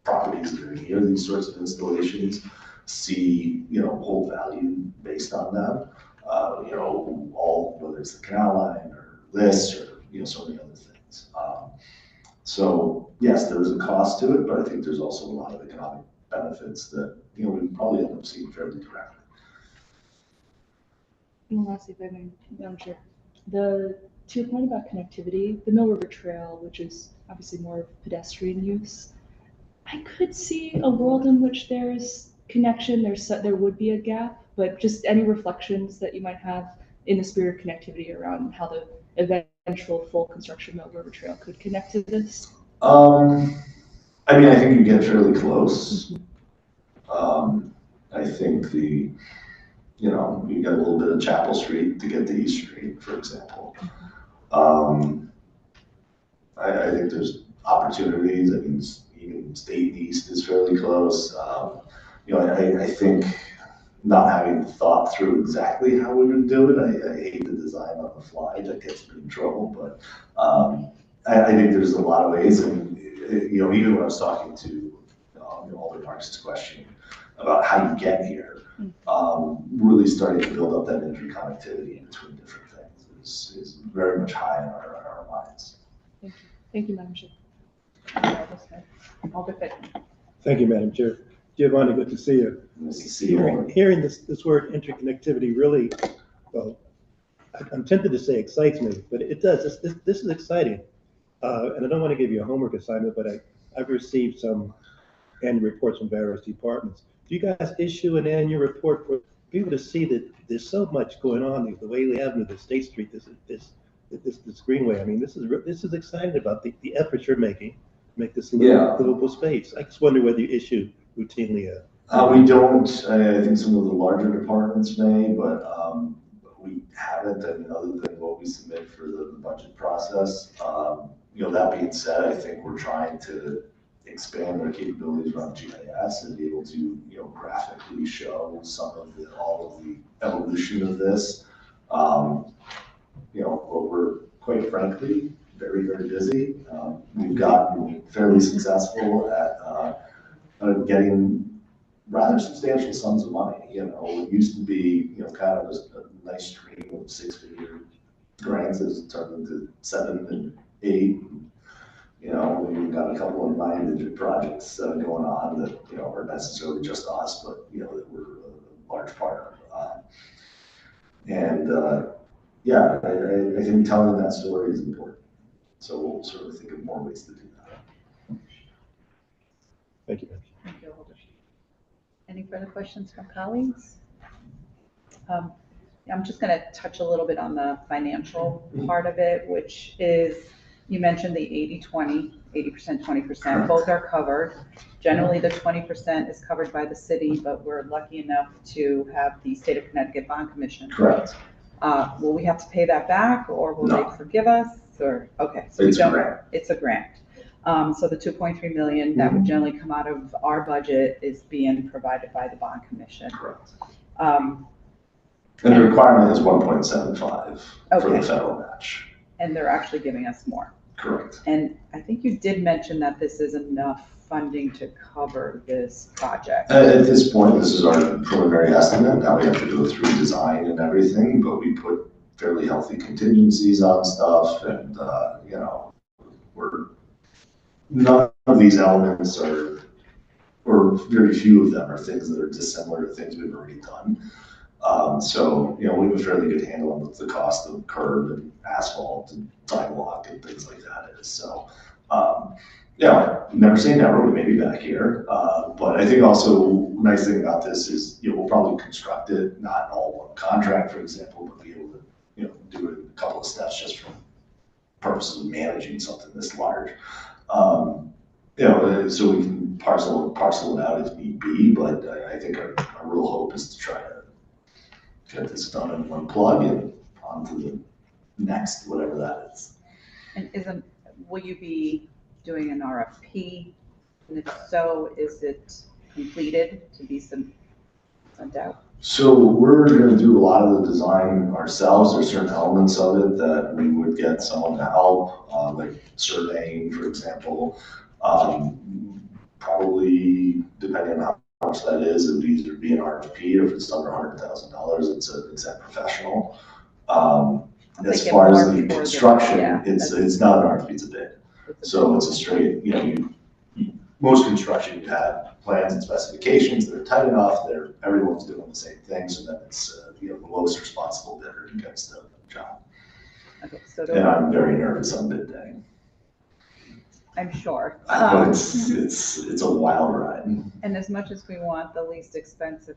properties that are near these sorts of installations see, hold value based on them. All, whether it's the canal line or this or, so many other things. So yes, there is a cost to it, but I think there's also a lot of economic benefits that, we probably end up seeing fairly directly. And lastly, if I may, Madam Chair, to your point about connectivity, the Mill River Trail, which is obviously more pedestrian use, I could see a world in which there's connection, there would be a gap, but just any reflections that you might have in the spirit of connectivity around how the eventual full construction Mill River Trail could connect to this? I think you get fairly close. I think you get a little bit of Chapel Street to get to East Street, for example. I think there's opportunities. I mean, even State East is fairly close. I think not having thought through exactly how we would do it, I hate the design on the fly, that gets me in trouble, but I think there's a lot of ways, and even when I was talking to Alder Marks' question about how you get here, really starting to build up that interconnectivity between different things is very much high in our minds. Thank you. Thank you, Madam Chair. Alder Fick. Thank you, Madam Chair. Giovanni, good to see you. Nice to see you all. Hearing this word interconnectivity really, well, I'm tempted to say excites me, but it does. This is exciting. And I don't want to give you a homework assignment, but I've received some annual reports from various departments. Do you guys issue an annual report for people to see that there's so much going on, the Whaley Avenue, the State Street, this greenway? I mean, this is exciting about the efforts you're making to make this livable space. I just wonder whether you issue routinely we don't. I think some of the larger departments may, but we haven't. I mean, other than what we submit for the budget process. That being said, I think we're trying to expand our capabilities around GIS and be able to, graphically show all of the evolution of this. But we're quite frankly very, very busy. We've gotten fairly successful at getting rather substantial sums of money. It used to be, kind of a nice stream of 6-figure grants that's turned into 7 and 8. We've got a couple of 9-digit projects going on that, aren't necessarily just us, but, that we're a large part of. I think telling that story is important. So we'll sort of think of more ways to do that. Thank you. Thank you, Alder. Any further questions from colleagues? I'm just going to touch a little bit on the financial part of it, which is, you mentioned the 80-20, 80%, 20%, both are covered. Generally, the 20% is covered by the city, but we're lucky enough to have the State of Connecticut Bond Commission. Correct. Will we have to pay that back, or will they forgive us? Or okay, so it's a grant. It's a grant. So the 2.3 million that would generally come out of our budget is being provided by the Bond Commission. Correct. And the requirement is 1.75 for the federal match. And they're actually giving us more. Correct. And I think you did mention that this is enough funding to cover this project. At this point, this is our preliminary estimate. Now we have to go through design and everything, but we put fairly healthy contingencies on stuff, and none of these elements are, or very few of them are things that are dissimilar to things we've already done. So we have a fairly good handle on what the cost of curb and asphalt and sidewalk and things like that is. So, never say never, we may be back here. But I think also nice thing about this is, we'll probably construct it, not all one contract, for example, but be able to, do it in a couple of steps just for purposes of managing something this large. So we can parcel it out as need be, but I think our real hope is to try to get this done in one plug and on to the next, whatever that is. And will you be doing an RFP? And if so, is it completed to be sent out? So we're going to do a lot of the design ourselves. There's certain elements of it that we would get someone to help, like surveying, for example. Probably, depending on how much that is, it would either be an RFP, or if it's under $100,000, it's a professional. As far as the construction, it's not an RFP, it's a bid. So it's a straight, most construction, you have plans and specifications that are tight enough, everyone's doing the same thing, so then it's the lowest responsible bidder who gets the job. Okay, so and I'm very nervous on bid day. I'm sure. But it's a wild ride. And as much as we want the least expensive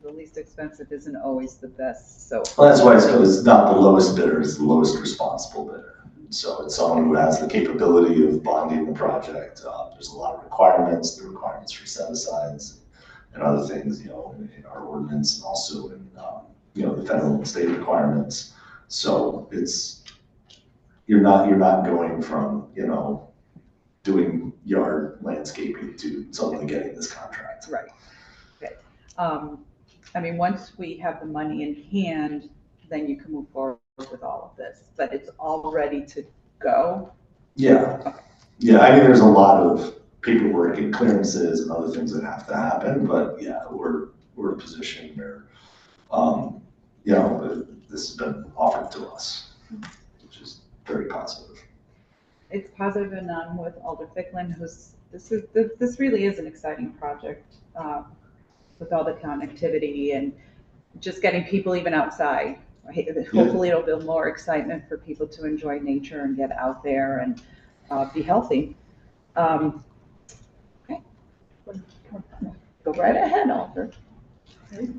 isn't always the best. So well, that's why it's not the lowest bidder, it's the lowest responsible bidder. So it's someone who has the capability of bonding the project. There's a lot of requirements, the requirements for set-asides and other things, in our ordinance, and also in the federal and state requirements. So you're not going from, doing yard landscaping to suddenly getting this contract. Right. Okay. I mean, once we have the money in hand, then you can move forward with all of this, but it's all ready to go. Yeah, yeah, I mean, there's a lot of paperwork and clearances and other things that have to happen, but yeah, we're in a position where, you know, this has been offered to us, which is very positive. It's positive, and I'm with Alder Ficklin, this really is an exciting project, with all the connectivity and just getting people even outside. Right? Hopefully it'll build more excitement for people to enjoy nature and get out there and be healthy. Okay. Go right ahead, Alder.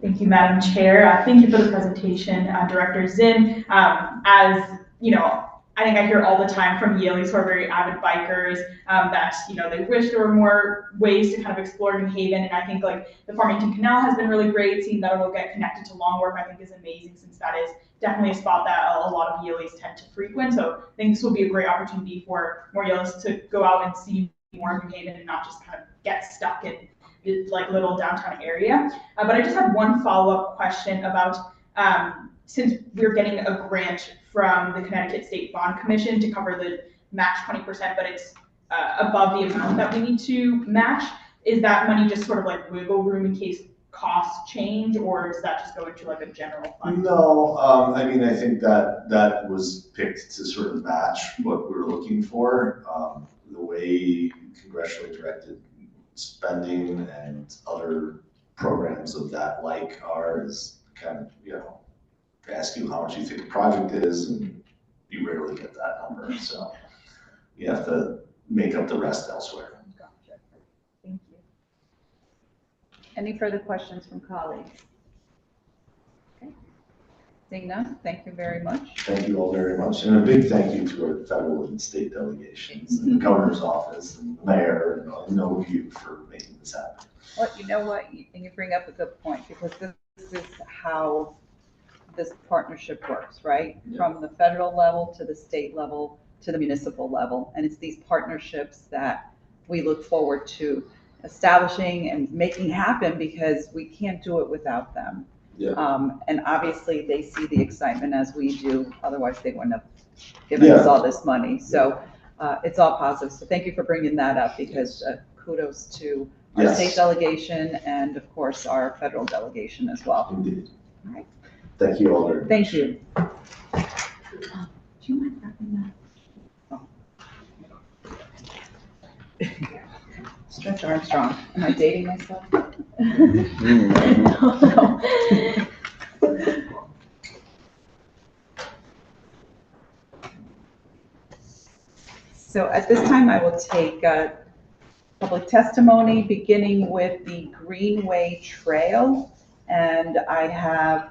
Thank you, Madam Chair. Thank you for the presentation, Director Zinn. As you know, I think I hear all the time from Yaleys who are very avid bikers that they wish there were more ways to kind of explore New Haven. And I think like the Farmington Canal has been really great. Seeing that it'll get connected to Long Wharf, I think is amazing, since that is definitely a spot that a lot of Yaleys tend to frequent. So I think this will be a great opportunity for more Yaleys to go out and see more of New Haven and not just kind of get stuck in like little downtown area. But I just have one follow-up question about, since we're getting a grant from the Connecticut State Bond Commission to cover the match 20%, but it's above the amount that we need to match, is that money just sort of like wiggle room in case costs change, or does that just go into like a general fund? No, I mean, I think that was picked to sort of match what we're looking for. The way congressionally directed spending and other programs of that like ours kind of, ask you how much you think the project is, and you rarely get that number. So you have to make up the rest elsewhere. Gotcha. Thank you. Any further questions from colleagues? Okay. Seeing none, thank you very much. Thank you all very much. And a big thank you to our federal and state delegations and the governor's office and the mayor and all of you for making this happen. Well, you know what, and you bring up a good point, because this is how this partnership works, right? Yeah. From the federal level to the state level to the municipal level. And it's these partnerships that we look forward to establishing and making happen, because we can't do it without them. Yeah. And obviously they see the excitement as we do, otherwise they wouldn't have given us all this money. So it's all positive. So thank you for bringing that up, because kudos to our state delegation and of course our federal delegation as well. Indeed. All right. Thank you all very much. Thank you. Do you mind wrapping that? Oh. Stretch Armstrong. Am I dating myself? No. So at this time, I will take public testimony, beginning with the Greenway Trail. And I have,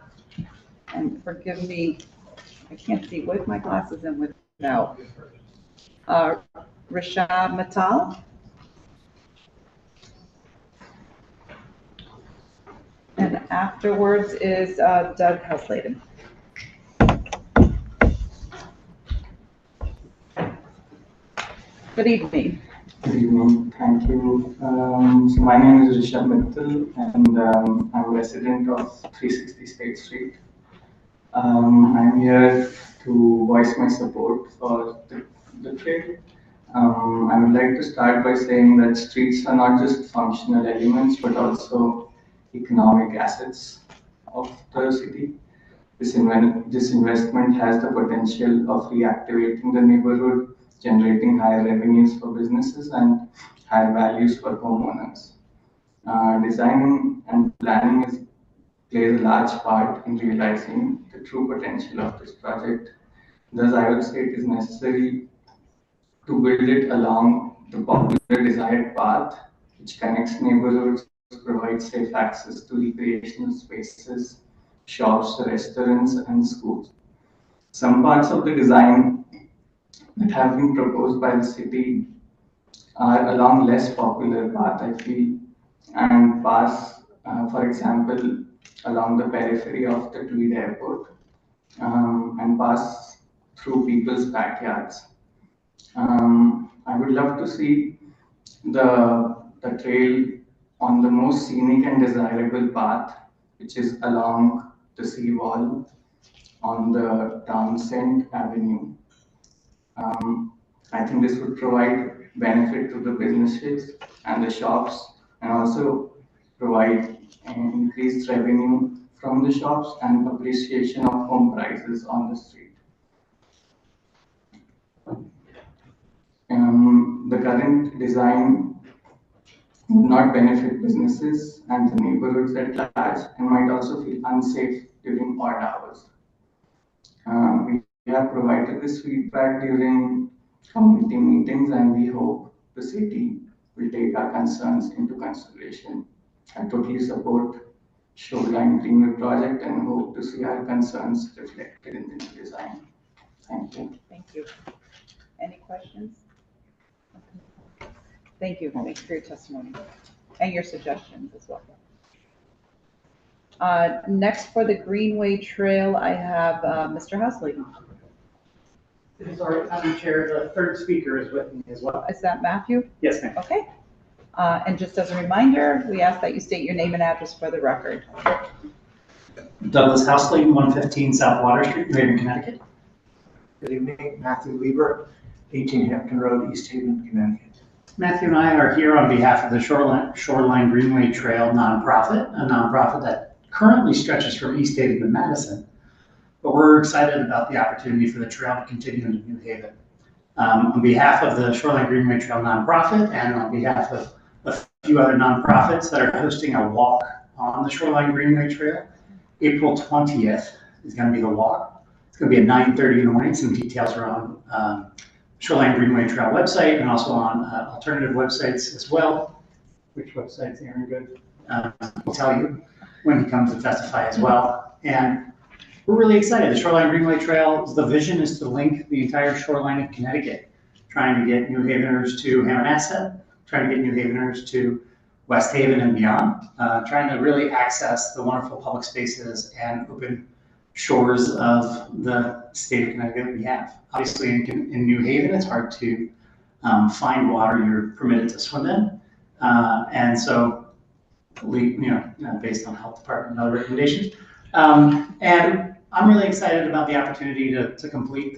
and forgive me, I can't see with my glasses and without, Rashad Mittal. And afterwards is Doug Housladen. Good evening. Good evening, thank you. So my name is Rishab Mittal, and I'm a resident of 360 State Street. I'm here to voice my support for the trail. I would like to start by saying that streets are not just functional elements, but also economic assets of the city. This investment has the potential of reactivating the neighborhood, generating higher revenues for businesses and higher values for homeowners. Designing and planning plays a large part in realizing the true potential of this project. Thus, I would say it is necessary to build it along the popular desired path, which connects neighborhoods, provides safe access to recreational spaces, shops, restaurants, and schools. Some parts of the design that have been proposed by the city are along less popular path, I feel, and pass, for example, along the periphery of the Tweed Airport, and pass through people's backyards. I would love to see the trail on the most scenic and desirable path, which is along the seawall on the Townsend Avenue. I think this would provide benefit to the businesses and the shops, and also provide an increased revenue from the shops and appreciation of home prices on the street. The current design would not benefit businesses and the neighborhoods at large, and might also feel unsafe during odd hours. We have provided this feedback during community meetings, and we hope the city will take our concerns into consideration. I totally support Shoreline Greenway project and hope to see our concerns reflected in the new design. Thank you. Thank you. Any questions? Thank you. Thanks for your testimony and your suggestions as well. Next for the Greenway Trail, I have Mr. Housley. Sorry, Madam Chair, the third speaker is with me as well. Is that Matthew? Yes, ma'am. Okay. And just as a reminder, we ask that you state your name and address for the record. Douglas Housley, 115 South Water Street, New Haven, Connecticut. Good evening, Matthew Lieber, 18 Hampton Road, East Haven, Connecticut. Matthew and I are here on behalf of the Shoreline Greenway Trail nonprofit, a nonprofit that currently stretches from East Haven to Madison. But we're excited about the opportunity for the trail to continue into New Haven. On behalf of the Shoreline Greenway Trail nonprofit and on behalf of a few other nonprofits that are hosting a walk on the Shoreline Greenway Trail, April 20th is going to be the walk. It's going to be at 9:30 in the morning. Some details are on Shoreline Greenway Trail website and also on alternative websites as well. Which websites, Aaron? Good. We'll tell you when he comes to testify as well. And we're really excited. The Shoreline Greenway Trail, the vision is to link the entire shoreline of Connecticut, trying to get New Haveners to Hammonasset, trying to get New Haveners to West Haven and beyond, trying to really access the wonderful public spaces and open shores of the state of Connecticut that we have. Obviously, in New Haven, it's hard to find water you're permitted to swim in, and so based on health department and other recommendations. And I'm really excited about the opportunity to complete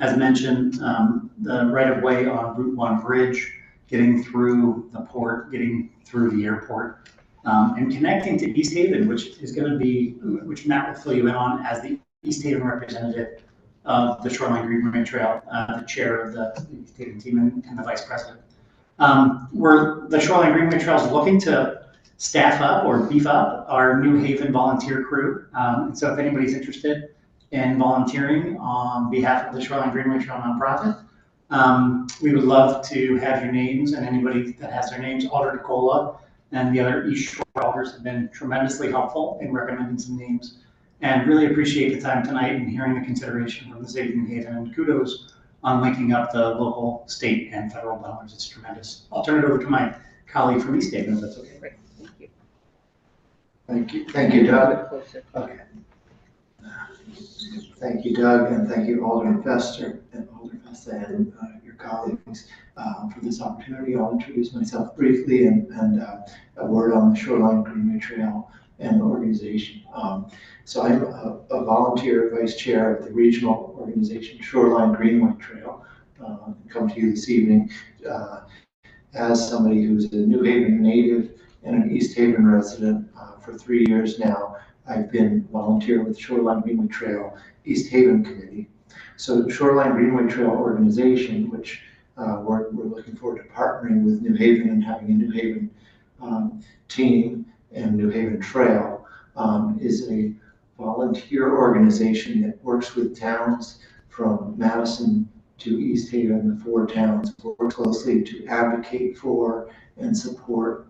as mentioned, the right-of-way on Route 1 bridge, getting through the port, getting through the airport, and connecting to East Haven, which Matt will fill you in on as the East Haven representative of the Shoreline Greenway Trail, the chair of the East Haven team and the vice president. The Shoreline Greenway Trail is looking to staff up or beef up our New Haven volunteer crew. And so if anybody's interested in volunteering on behalf of the Shoreline Greenway Trail nonprofit, we would love to have your names, and anybody that has their names. Alder DeCola and the other East Shore elders have been tremendously helpful in recommending some names, and really appreciate the time tonight and hearing the consideration from the city of New Haven, and kudos on linking up the local, state, and federal donors. It's tremendous. I'll turn it over to my colleague from East Haven, if that's okay. Great, thank you. Thank you, Doug. Okay. Thank you, Doug, and thank you, Alderman Fester and your colleagues for this opportunity. I'll introduce myself briefly and a word on the Shoreline Greenway Trail and the organization. So I'm a volunteer vice chair of the regional organization Shoreline Greenway Trail. Come to you this evening as somebody who's a New Haven native and an East Haven resident for 3 years now. I've been volunteer with Shoreline Greenway Trail East Haven Committee. So the Shoreline Greenway Trail organization, which we're looking forward to partnering with New Haven and having a New Haven team and New Haven Trail, is a volunteer organization that works with towns from Madison to East Haven, the 4 towns, work closely to advocate for and support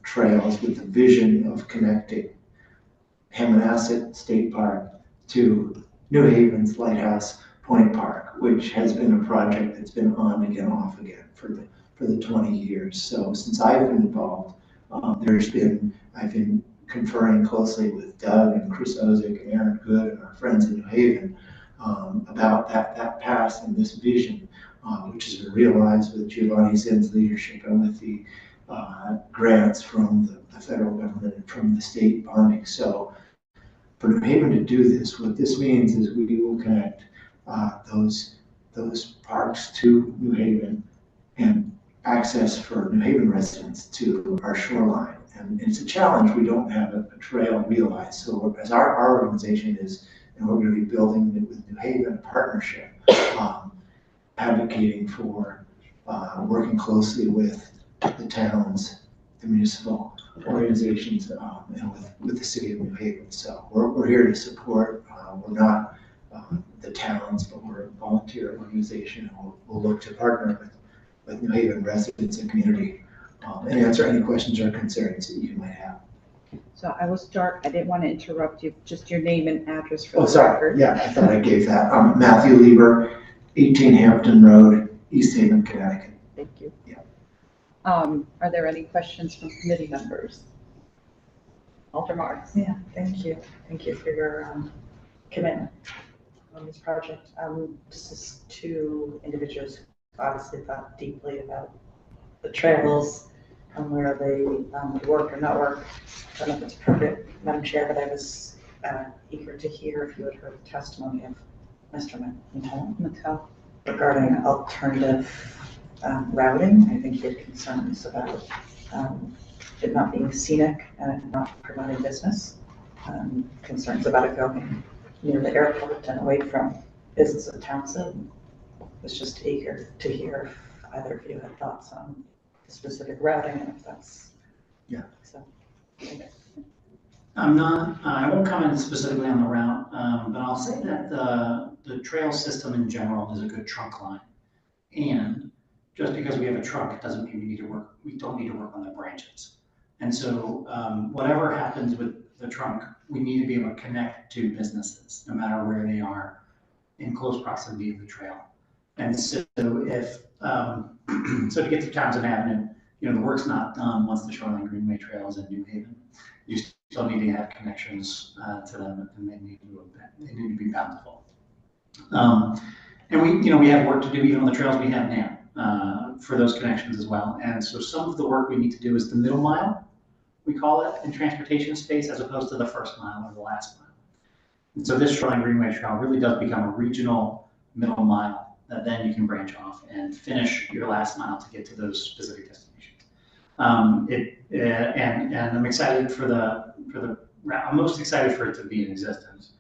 trails with the vision of connecting Hammonasset State Park to New Haven's Lighthouse Point Park, which has been a project that's been on again, off again for the 20 years. So since I've been involved, I've been conferring closely with Doug and Chris Ozick and Aaron Good and our friends in New Haven about that path and this vision which has been realized with Giovanni Zinn's leadership and with the grants from the federal government and from the state bonding. So for New Haven to do this, what this means is we will connect those parks to New Haven and access for New Haven residents to our shoreline. And it's a challenge. We don't have a trail realized. So as our organization is, and we're going to be building it with New Haven, a partnership, advocating for working closely with the towns, the municipal organizations, and with the city of New Haven. So we're here to support. We're not the towns, but we're a volunteer organization, and we'll look to partner with New Haven residents and community and answer any questions or concerns that you might have. So I will start, I didn't want to interrupt you, just your name and address for Oh, the sorry. record. Yeah, I thought I gave that. Matthew Lieber, 18 Hampton Road, East Haven, Connecticut. Thank you. Yeah. Are there any questions from committee members? Alder Marks. Yeah, thank you. Thank you for your commitment on this project. This is two individuals who obviously thought deeply about the trails and where they work or not work. I don't know if it's appropriate, Madam Chair, but I was eager to hear if you had heard the testimony of Mr. Mattel regarding alternative routing. I think he had concerns about it not being scenic and not promoting business. Concerns about it going near the airport and away from business of Townsend. Was just eager to hear if either of you had thoughts on the specific routing and if that's, Yeah. So. I won't comment specifically on the route, but I'll say that the trail system in general is a good trunk line. And just because we have a trunk doesn't mean we don't need to work on the branches. And so whatever happens with the trunk, we need to be able to connect to businesses, no matter where they are, in close proximity of the trail. And so if, so to get to Townsend Avenue, the work's not done once the Shoreline Greenway Trail is in New Haven. You still need to have connections to them, and they need to be bountiful. And we have work to do even on the trails we have now for those connections as well. And so some of the work we need to do is the middle mile, we call it, in transportation space, as opposed to the first mile or the last mile. And so this Shoreline Greenway Trail really does become a regional middle mile that then you can branch off and finish your last mile to get to those specific destinations. And I'm excited for the route. I'm most excited for it to be in existence,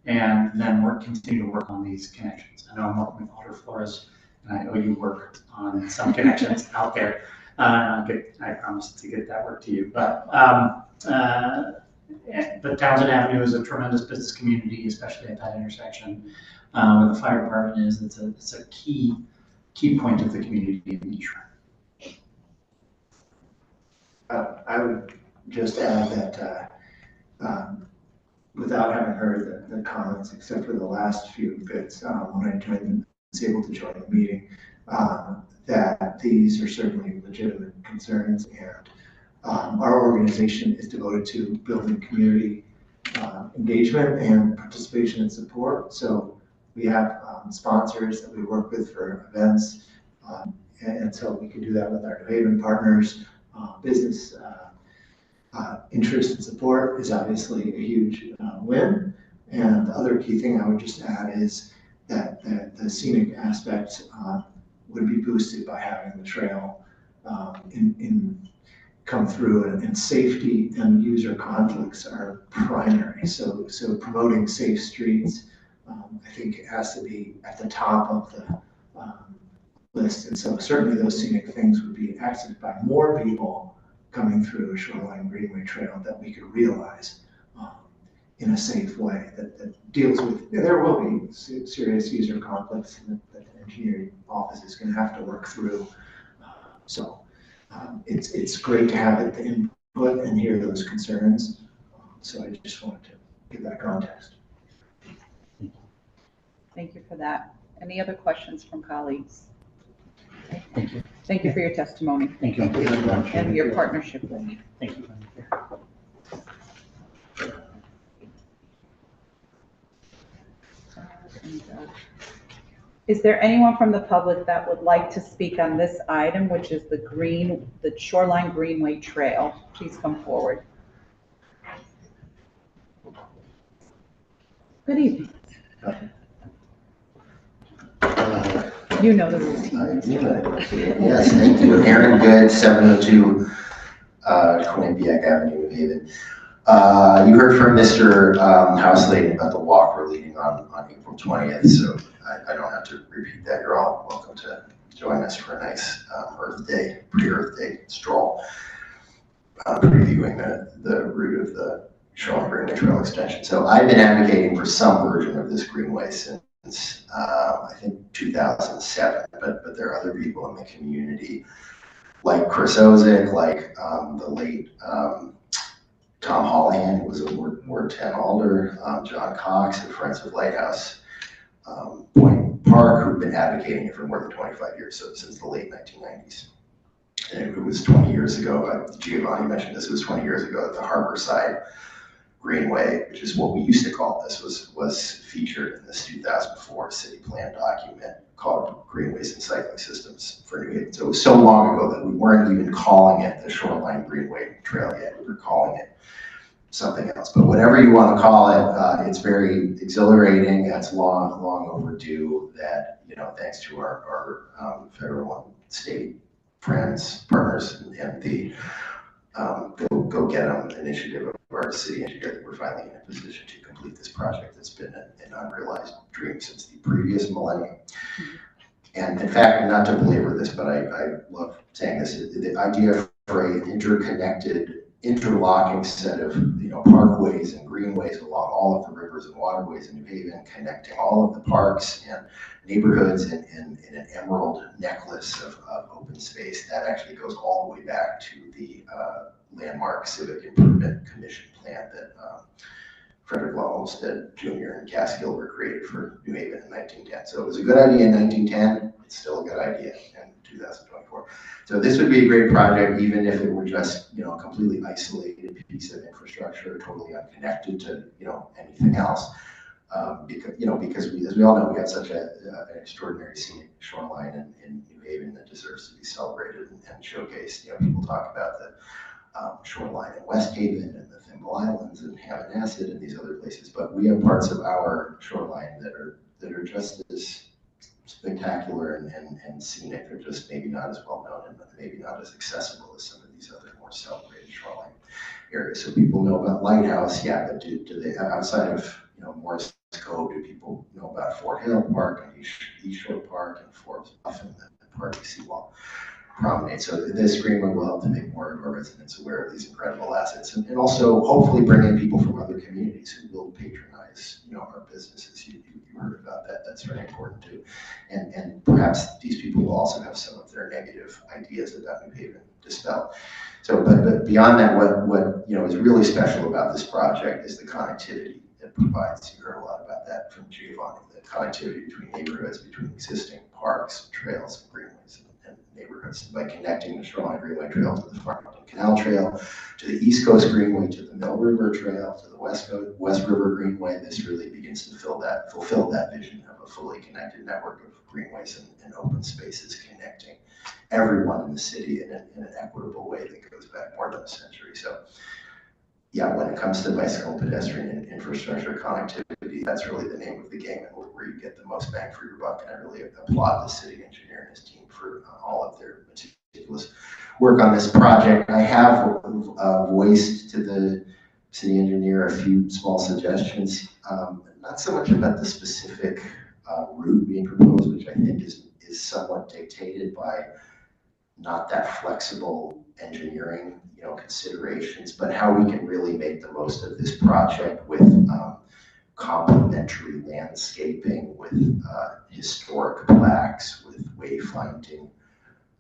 and then continue to work on these connections. I know I'm working with Alder Flores, and I know you work on some connections out there. I promise to get that work to you. But Townsend Avenue is a tremendous business community, especially at that intersection where the fire department is. It's a key point of the community in each route. I would just add that without having heard the comments, except for the last few bits, when I was able to join the meeting, that these are certainly legitimate concerns, and our organization is devoted to building community engagement and participation and support. So we have sponsors that we work with for events, and so we can do that with our New Haven partners. Business interest and support is obviously a huge win. And the other key thing I would just add is that the scenic aspect would be boosted by having the trail come through, and safety and user conflicts are primary. So promoting safe streets, I think it has to be at the top of the list. And so certainly those scenic things would be accessed by more people coming through a Shoreline Greenway Trail that we could realize in a safe way that deals with, there will be serious user conflicts that the engineering office is going to have to work through. It's great to have the input and hear those concerns. So I just wanted to give that context. Thank you for that. Any other questions from colleagues? Thank you. Thank you for your testimony. Thank you. And your partnership with me. Thank you. Is there anyone from the public that would like to speak on this item, which is the Shoreline Greenway Trail? Please come forward. Good evening. You know the routine. Yes, thank you. Aaron Good, 702 Quinnipiac Avenue, New Haven. You heard from Mr. Houseladen about the walk we're leading on April 20th, so I don't have to repeat that. You're all welcome to join us for a nice Earth Day, pre-Earth Day stroll, previewing the route of the Shoreline Greenway Trail extension. So I've been advocating for some version of this greenway since I think 2007, but there are other people in the community like Chris Ozick, like the late Tom Holohan, who was a Ward 10 alder, John Cox at Friends of Lighthouse Point Park, who've been advocating it for more than 25 years, so since the late 1990s. And it was 20 years ago, Giovanni mentioned this, it was 20 years ago that the Harborside Greenway, which is what we used to call this, was featured in this 2004 city plan document called Greenways and Cycling Systems for New Haven. So it was so long ago that we weren't even calling it the Shoreline Greenway Trail yet. We were calling it something else. But whatever you want to call it, it's very exhilarating. It's long overdue that, thanks to our federal and state friends, partners, and the Go Get 'em initiative of our city engineer, that we're finally in a position to complete this project that's been an unrealized dream since the previous millennium. And in fact, not to belabor this, but I love saying this, the idea for an interconnected, interlocking set of parkways and greenways along all of the rivers and waterways in New Haven, connecting all of the parks and neighborhoods in an emerald necklace of open space, that actually goes all the way back to the landmark Civic Improvement Commission plan that Frederick Law Olmsted Jr. and Cass Gilbert created for New Haven in 1910. So it was a good idea in 1910. It's still a good idea in 2024. So this would be a great project, even if it were just a completely isolated piece of infrastructure, totally unconnected to anything else. Because as we all know, we have such an extraordinary scenic shoreline in New Haven that deserves to be celebrated and showcased. People talk about the shoreline in West Haven and the Thimble Islands and Hammonasset and these other places, but we have parts of our shoreline that are just as spectacular and scenic. They're just maybe not as well known and maybe not as accessible as some of these other more celebrated shoreline areas. So people know about Lighthouse, yeah, but do they, outside of Morris Cove, do people know about Fort Hill Park and East Shore Park and Forbes Bluff and the Party Seawall Promenade? So this greenway will help to make more of our residents aware of these incredible assets, and also hopefully bring in people from other communities who will patronize our businesses. You heard about that. That's very important too. And perhaps these people will also have some of their negative ideas about New Haven dispelled. So, but beyond that, what is really special about this project is the connectivity it provides. You heard a lot about that from Giovanni, the connectivity between neighborhoods, between existing parks, trails, and greenways and neighborhoods. By connecting the Shoreline Greenway Trail to the Farmington Canal Trail, to the East Coast Greenway, to the Mill River Trail, to the West River Greenway, this really begins to fulfill that vision of a fully connected network of greenways and open spaces connecting everyone in the city in an equitable way that goes back more than a century. So yeah, when it comes to bicycle and pedestrian infrastructure connectivity, that's really the name of the game and where you get the most bang for your buck. And I really applaud the city engineer and his team for all of their meticulous work on this project. I have voiced to the city engineer a few small suggestions, not so much about the specific route being proposed, which I think is somewhat dictated by not that flexible engineering, considerations, but how we can really make the most of this project with complementary landscaping, with historic plaques, with wayfinding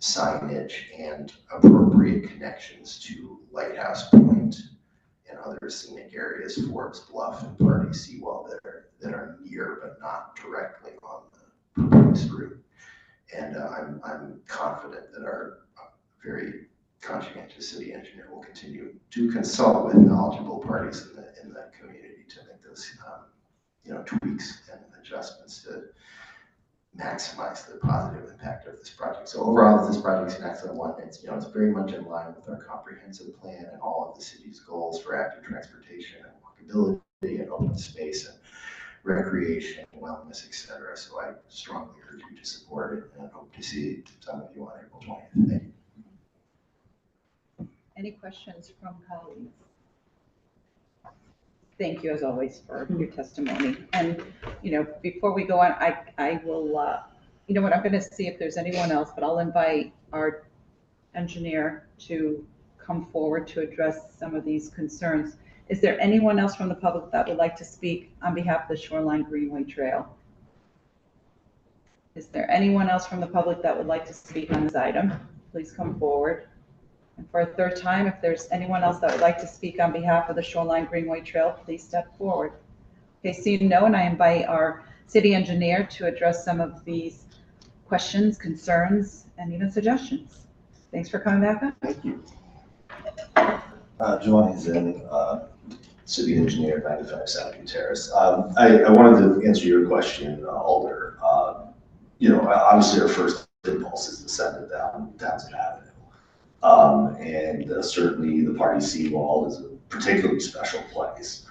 signage, and appropriate connections to Lighthouse Point and other scenic areas, Forbes Bluff and Party Seawall, that are near but not directly on the proposed route. And I'm confident that our very conscientious city engineer will continue to consult with knowledgeable parties in the community to make those tweaks and adjustments to maximize the positive impact of this project. So overall, this project is an excellent one. It's, it's very much in line with our comprehensive plan and all of the city's goals for active transportation and walkability and open space and recreation, wellness, etc. So I strongly urge you to support it and hope to see some of you on April 20th. Thank you. Any questions from colleagues? Thank you as always for your testimony. And, before we go on, I will, you know what, I'm going to see if there's anyone else, but I'll invite our engineer to come forward to address some of these concerns. Is there anyone else from the public that would like to speak on behalf of the Shoreline Greenway Trail? Is there anyone else from the public that would like to speak on this item? Please come forward. And for a third time, if there's anyone else that would like to speak on behalf of the Shoreline Greenway Trail, please step forward. Okay, seeing no, and I invite our city engineer to address some of these questions, concerns, and even suggestions. Thanks for coming back up. Thank you. Giovanni Zinn, city engineer, 95 Southview Terrace. I wanted to answer your question, Alder. Obviously our first impulse is to send it down Townsend Avenue. And certainly the party seawall is a particularly special place.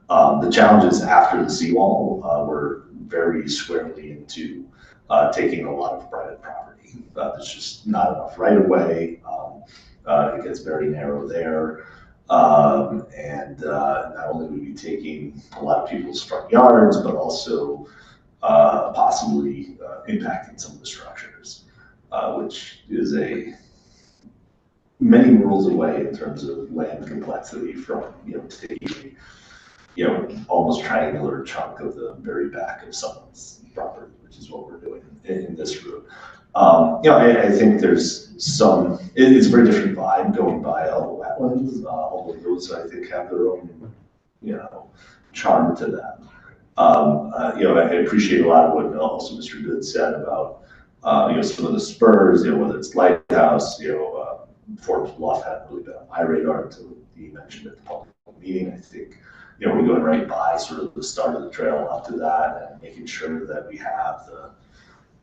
The challenges after the seawall were very squarely into taking a lot of private property. There's just not enough right of way. It gets very narrow there. And not only would we be taking a lot of people's front yards, but also possibly impacting some of the structures, which is many worlds away in terms of land complexity from, taking, almost triangular chunk of the very back of someone's property, which is what we're doing in this route. I think there's it's a very different vibe going by all the wetlands. All of those, I think, have their own, charm to them. I appreciate a lot of what also Mr. Good said about, some of the spurs, whether it's Lighthouse, Forbes Bluff hadn't really been on my radar until he mentioned at the public meeting. I think, we're going right by sort of the start of the trail up to that and making sure that we have the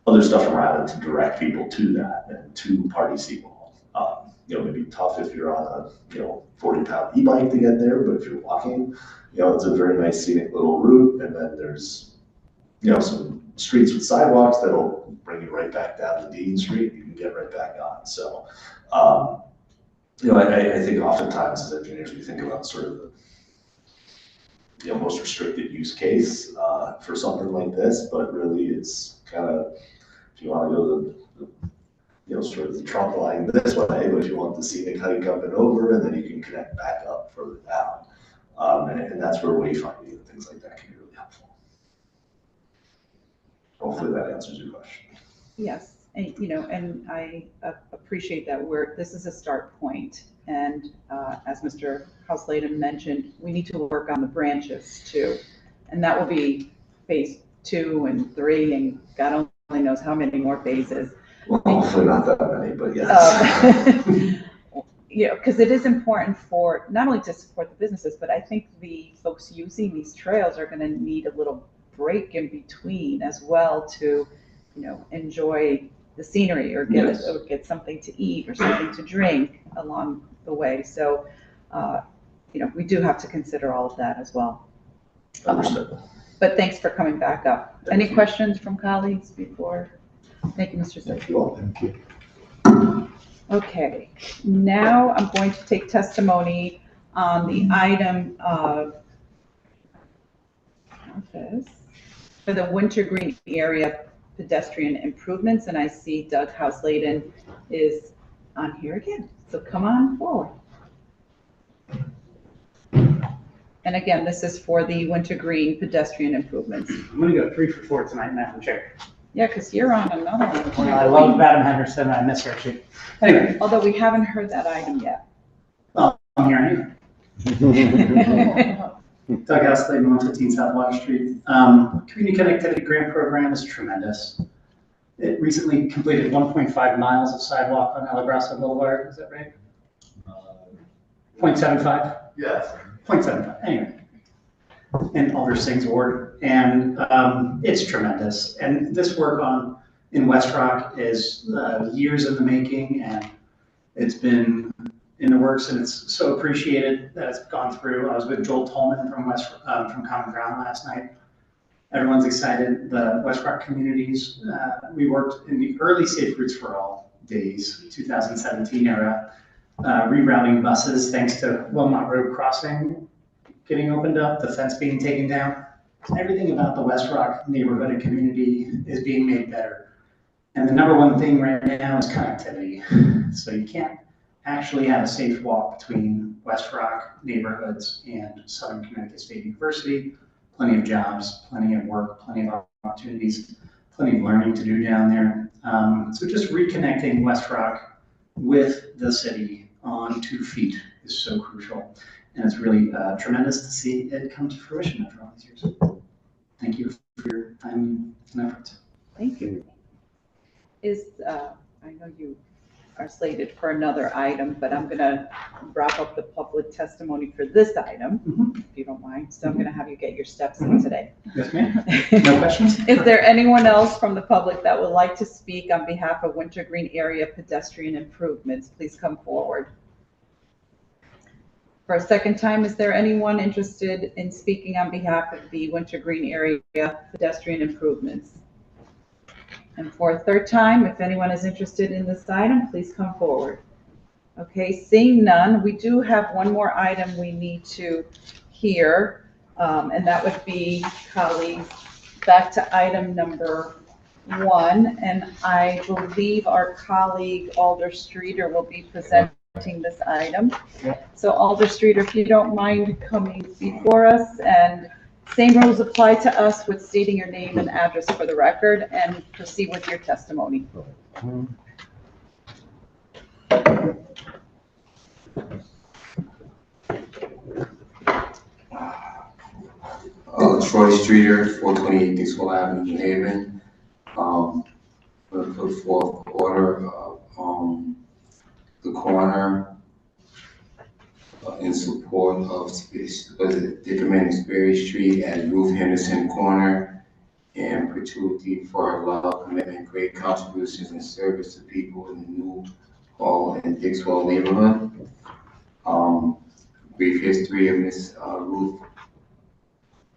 other stuff around it to direct people to that and to Party Seawall. It may be tough if you're on a 40-pound e-bike to get there, but if you're walking, it's a very nice scenic little route. And then there's some streets with sidewalks that'll bring you right back down to Dean Street. You can get right back on. So, I think oftentimes as engineers we think about sort of the most restricted use case for something like this, but really it's kind of, if you want to go the sort of the trunk line this way, but if you want the scenic hike up and over, and then you can connect back up further down. And that's where wayfinding and things like that can be really helpful. Hopefully that answers your question. Yes, and I appreciate that this is a start point. And as Mr. Houseladen mentioned, we need to work on the branches too. And that will be phase 2 and 3, and God only knows how many more phases. Well, hopefully not that many, but yes. Because it is important for not only to support the businesses, but I think the folks using these trails are going to need a little break in between as well to, enjoy the scenery or get something to eat or something to drink along the way. So, we do have to consider all of that as well. Understood. But thanks for coming back up. Any questions from colleagues before? Thank you, Mr. Sage. Thank you. Okay, now I'm going to take testimony on the item of for the Wintergreen area pedestrian improvements, and I see Doug Houseladen is on here again. So come on forward. And again, this is for the Wintergreen pedestrian improvements. I'm going to go 3 for 4 tonight, Madam Chair. Yeah, because you're on another one. I love Madam Henderson. I miss her. Anyway. Although we haven't heard that item yet. Well, I'm here anyway. Doug Houseladen, 115 South Water Street. Community Connectivity Grant Program is tremendous. It recently completed 1.5 miles of sidewalk on Alagrasso Boulevard. Is that right? 0.75? Yes. 0.75. Anyway. in Alder Singh's ward, and it's tremendous. And this work in West Rock is years in the making, and it's been in the works, and it's so appreciated that it's gone through. I was with Joel Tolman from Common Ground last night. Everyone's excited. The West Rock communities, we worked in the early Safe Routes for All days, 2017 era, rerouting buses thanks to Wilmot Road Crossing getting opened up, the fence being taken down. Everything about the West Rock neighborhood and community is being made better. And the number one thing right now is connectivity. So you can't actually have a safe walk between West Rock neighborhoods and Southern Connecticut State University. Plenty of jobs, plenty of work, plenty of opportunities, plenty of learning to do down there. So just reconnecting West Rock with the city on 2 feet is so crucial. And it's really tremendous to see it come to fruition after all these years. Thank you for your time and efforts. Thank you. I know you are slated for another item, but I'm going to wrap up the public testimony for this item, if you don't mind. So I'm going to have you get your steps in today. Yes, ma'am. No questions? Is there anyone else from the public that would like to speak on behalf of Wintergreen area pedestrian improvements? Please come forward. For a second time, is there anyone interested in speaking on behalf of the Wintergreen area pedestrian improvements? And for a third time, if anyone is interested in this item, please come forward. Okay, seeing none, we do have one more item we need to hear, and that would be, colleagues, back to item number 1. And I believe our colleague Alder Streeter will be presenting this item. So Alder Streeter, if you don't mind coming before us, and same rules apply to us with stating your name and address for the record, and proceed with your testimony. Troy Streeter, 428 Dixwell Avenue, New Haven. I'm going to put forth the order of the coroner in support of Dickerman and Sperry Street as Ruth Henderson Corner, and perpetuity for her love, commitment, great contributions and service to people in the New Hall and Dixwell neighborhood. Brief history of Miss Ruth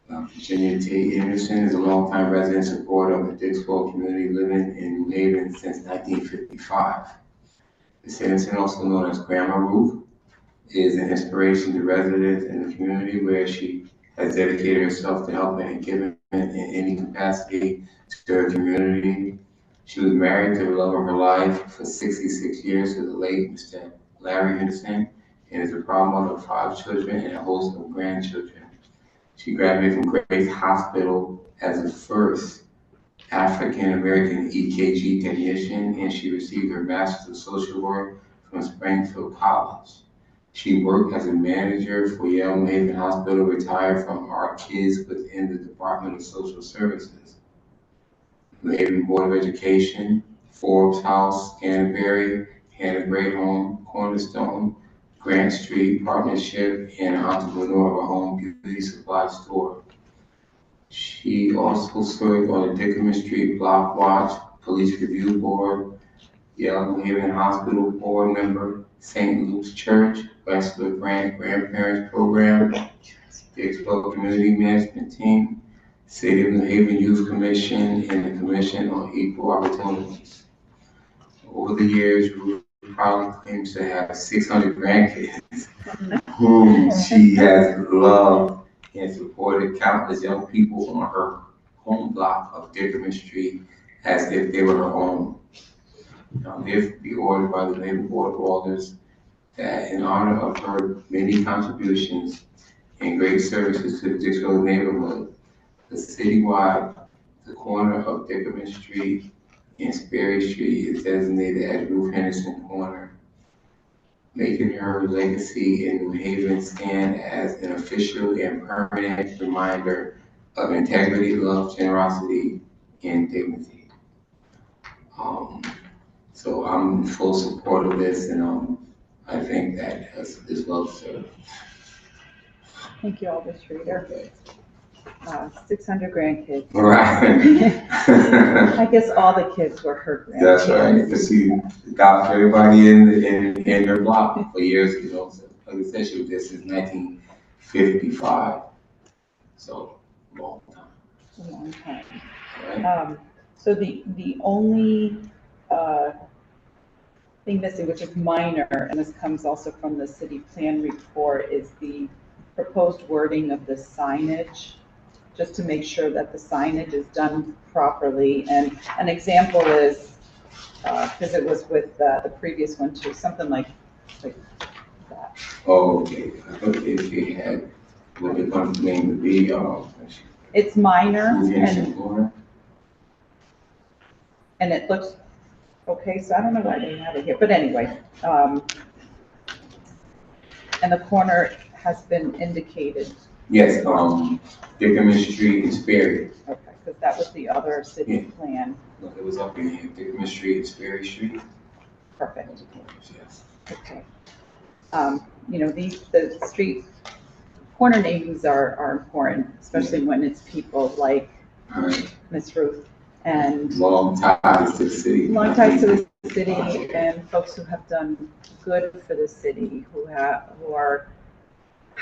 Virginia T. Henderson is a longtime resident supporter of the Dixwell community, living in New Haven since 1955. Ms. Henderson, also known as Grandma Ruth, is an inspiration to residents in the community, where she has dedicated herself to helping and giving in any capacity to her community. She was married to the love of her life for 66 years to the late Mr. Larry Henderson, and is a proud mother of 5 children and a host of grandchildren. She graduated from Grace Hospital as the first African-American EKG technician, and she received her Master's of Social Work from Springfield College. She worked as a manager for Yale New Haven Hospital, retired from our kids within the Department of Social Services. New Haven Board of Education, Forbes House, Canterbury, Hannah Gray Home, Cornerstone, Grant Street Partnership, and an entrepreneur of a home beauty supply store. She also served on the Dickerman Street Block Watch, Police Review Board, Yale New Haven Hospital Board member, St. Luke's Church, Westwood Grandparents Program, the Expo Community Management Team, City of New Haven Youth Commission, and the Commission on Equal Opportunities. Over the years, Ruth probably claims to have 600 grandkids, whom she has loved and supported countless young people on her home block of Dickerman Street as if they were her own. Now, therefore, be ordered by the New Haven Board of Alders that in honor of her many contributions and great services to the Dixwell neighborhood, the citywide, the corner of Dickerman Street and Sperry Street is designated as Ruth Henderson Corner, making her legacy in New Haven stand as an official and permanent reminder of integrity, love, generosity, and dignity. So I'm in full support of this, and I think that is well served. Thank you, Alder Streeter. Okay. 600 grandkids. Right. I guess all the kids were her grandkids. That's right. To see God for everybody in their block for years, you know. So, like I said, she was there since 1955. So long time. A long time. Right? So the only thing missing, which is minor, and this comes also from the city plan report, is the proposed wording of the signage, just to make sure that the signage is done properly. And an example is, because it was with the previous one too, something like that. Oh, okay. I thought they had what they wanted the name to be. It's minor and it looks okay, so I don't know why they have it here, but anyway. And the corner has been indicated. Yes, Dickerman Street and Sperry. Okay, because that was the other city plan. Look, it was up in here, Dickerman Street and Sperry Street. Perfect. Yes. Okay. You know, the street corner namings are important, especially when it's people like Miss Ruth and long ties to the city. Long ties to the city and folks who have done good for the city, who have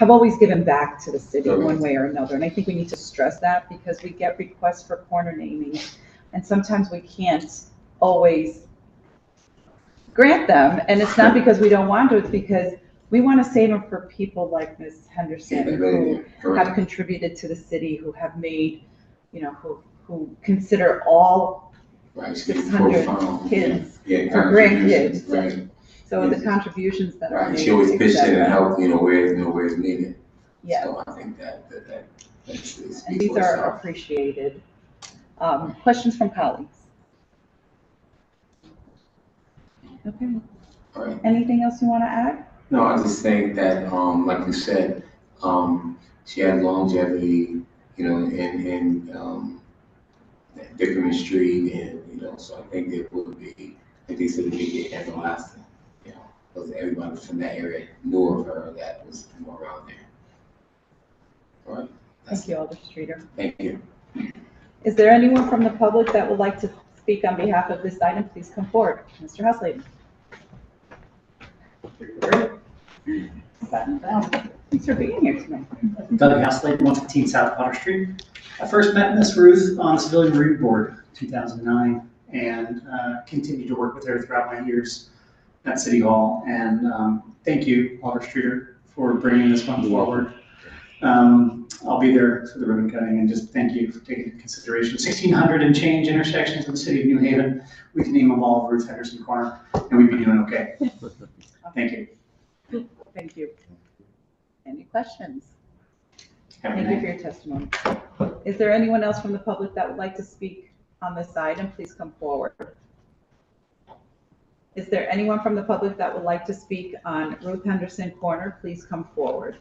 always given back to the city one way or another. And I think we need to stress that, because we get requests for corner naming and sometimes we can't always grant them. And it's not because we don't want to, it's because we want to save them for people like Ms. Henderson, who have contributed to the city, who have made, you know, who consider all 600 kids for grandkids. Right. So the contributions that are made. She always pitched in and helped, you know, where it's needed. Yeah. So I think that and these are appreciated. Questions from colleagues? Okay. All right. Anything else you want to add? No, I was just saying that, like you said, she had longevity, you know, in Dickerman Street, and you know, so I think it would be, if they said it would be everlasting, you know, because everybody from that area knew of her that was more around there. All right. Thank you, Alder Streeter. Thank you. Is there anyone from the public that would like to speak on behalf of this item? Please come forward. Mr. Housley. Thanks for being here tonight. Doug Housley, 115 South Potter Street. I first met Miss Ruth on the Civilian Review Board, 2009, and continued to work with her throughout my years at City Hall. And thank you, Alder Streeter, for bringing this one forward. I'll be there for the ribbon cutting, and just thank you for taking into consideration 1,600 and change intersections in the city of New Haven. We can name them all Ruth Henderson Corner, and we'd be doing okay. Thank you. Thank you. Any questions? Thank you for your testimony. Is there anyone else from the public that would like to speak on this item? Please come forward. Is there anyone from the public that would like to speak on Ruth Henderson Corner? Please come forward.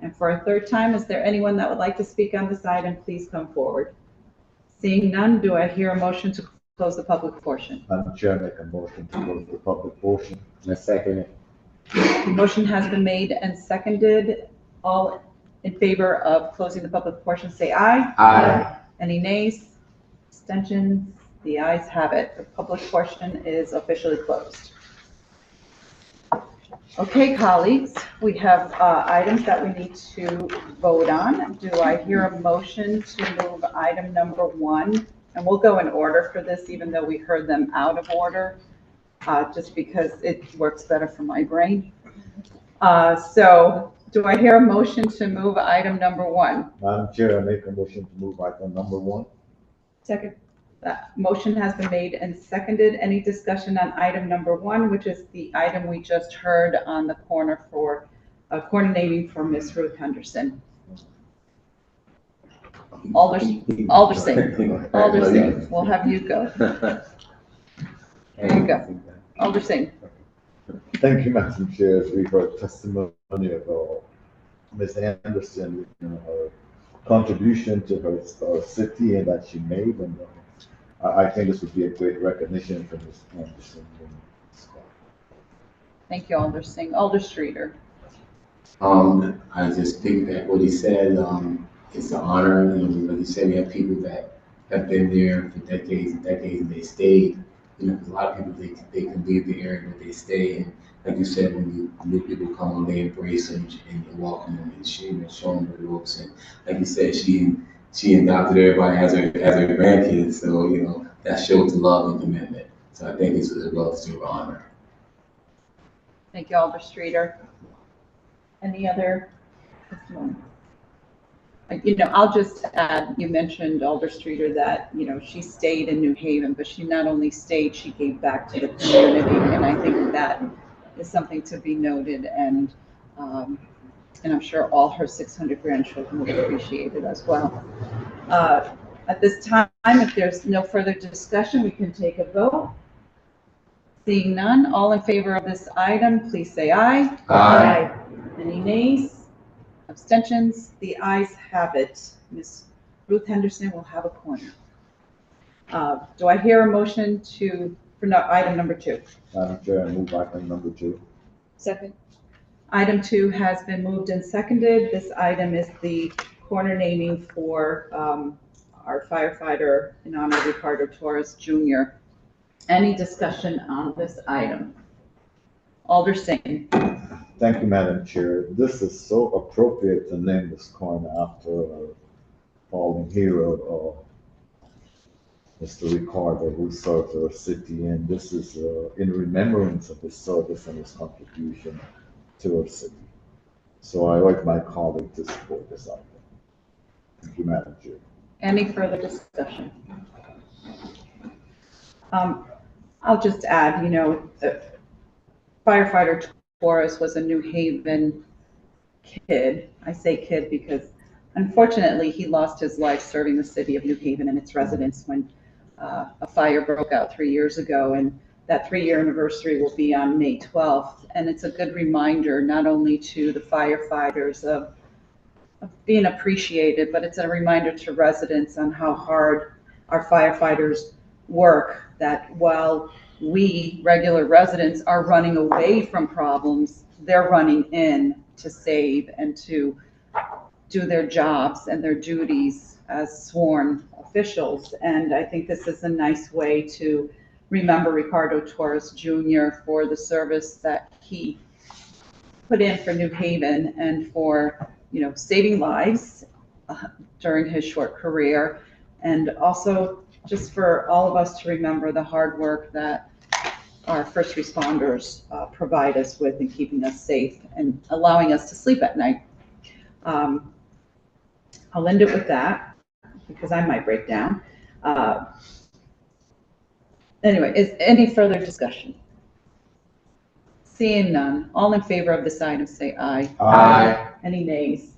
And for a third time, is there anyone that would like to speak on this item? Please come forward. Seeing none, do I hear a motion to close the public portion? Madam Chair, make a motion to close the public portion. I second it. The motion has been made and seconded. All in favor of closing the public portion, say aye. Aye. Any nays? Abstentions? The ayes have it. The public portion is officially closed. Okay, colleagues, we have items that we need to vote on. Do I hear a motion to move item number 1? And we'll go in order for this, even though we heard them out of order, just because it works better for my brain. So do I hear a motion to move item number 1? Madam Chair, I make a motion to move item number 1. Second. That motion has been made and seconded. Any discussion on item number 1, which is the item we just heard on the corner for corner naming for Miss Ruth Henderson? Aldersing. We'll have you go. There you go. Aldersing. Thank you, Madam Chair. As we heard testimony of Ms. Anderson, you know, her contribution to her city and that she made, and I think this would be a great recognition for Ms. Anderson. Thank you, Aldersing. Alder Streeter. I just think that what he said, it's an honor. You know, like you said, we have people that have been there for decades and decades, and they stayed. You know, 'cause a lot of people they can leave the area, but they stay. And like you said, when new people come on, they embrace them and you welcome them and show them the ropes. And like you said, she adopted everybody as her grandkids. So you know that shows love and commitment. So I think it's a well-deserved honor. Thank you, Alder Streeter. Any other testimony? You know, I'll just add, you mentioned Alder Streeter that, you know, she stayed in New Haven, but she not only stayed, she gave back to the community. And I think that is something to be noted. And I'm sure all her 600 grandchildren will appreciate it as well. At this time, if there's no further discussion, we can take a vote. Seeing none, all in favor of this item, please say aye. Aye. Any nays? Abstentions? The ayes have it. Ms. Ruth Henderson will have a corner. Do I hear a motion for item number 2? Madam Chair, I move item number 2. Second. Item 2 has been moved and seconded. This item is the corner naming for our firefighter in honor of Ricardo Torres Jr. Any discussion on this item? Alder Singh. Thank you, Madam Chair. This is so appropriate to name this corner after our fallen hero, Mr. Ricardo, who served our city. And this is in remembrance of his service and his contribution to our city. So I urge my colleague to support this item. Thank you, Madam Chair. Any further discussion? I'll just add, you know, firefighter Torres was a New Haven kid. I say kid because unfortunately he lost his life serving the city of New Haven and its residents when a fire broke out 3 years ago. And that 3-year anniversary will be on May 12th. And it's a good reminder, not only to the firefighters of being appreciated, but it's a reminder to residents on how hard our firefighters work, that while we regular residents are running away from problems, they're running in to save and to do their jobs and their duties as sworn officials. And I think this is a nice way to remember Ricardo Torres Jr. for the service that he put in for New Haven and for, you know, saving lives during his short career, and also just for all of us to remember the hard work that our first responders provide us with in keeping us safe and allowing us to sleep at night. I'll end it with that because I might break down. Anyway, is any further discussion? Seeing none, all in favor of this item say aye. Aye. Any nays?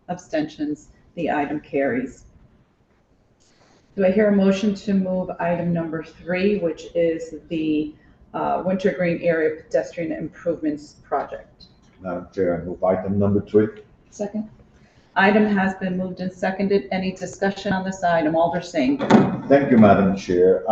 Abstentions? The item carries. Do I hear a motion to move item number 3, which is the Wintergreen Area Pedestrian Improvements Project? Madam Chair, I move item number 3. Second. Item has been moved and seconded. Any discussion on this item? Alder Singh. Thank you, Madam Chair.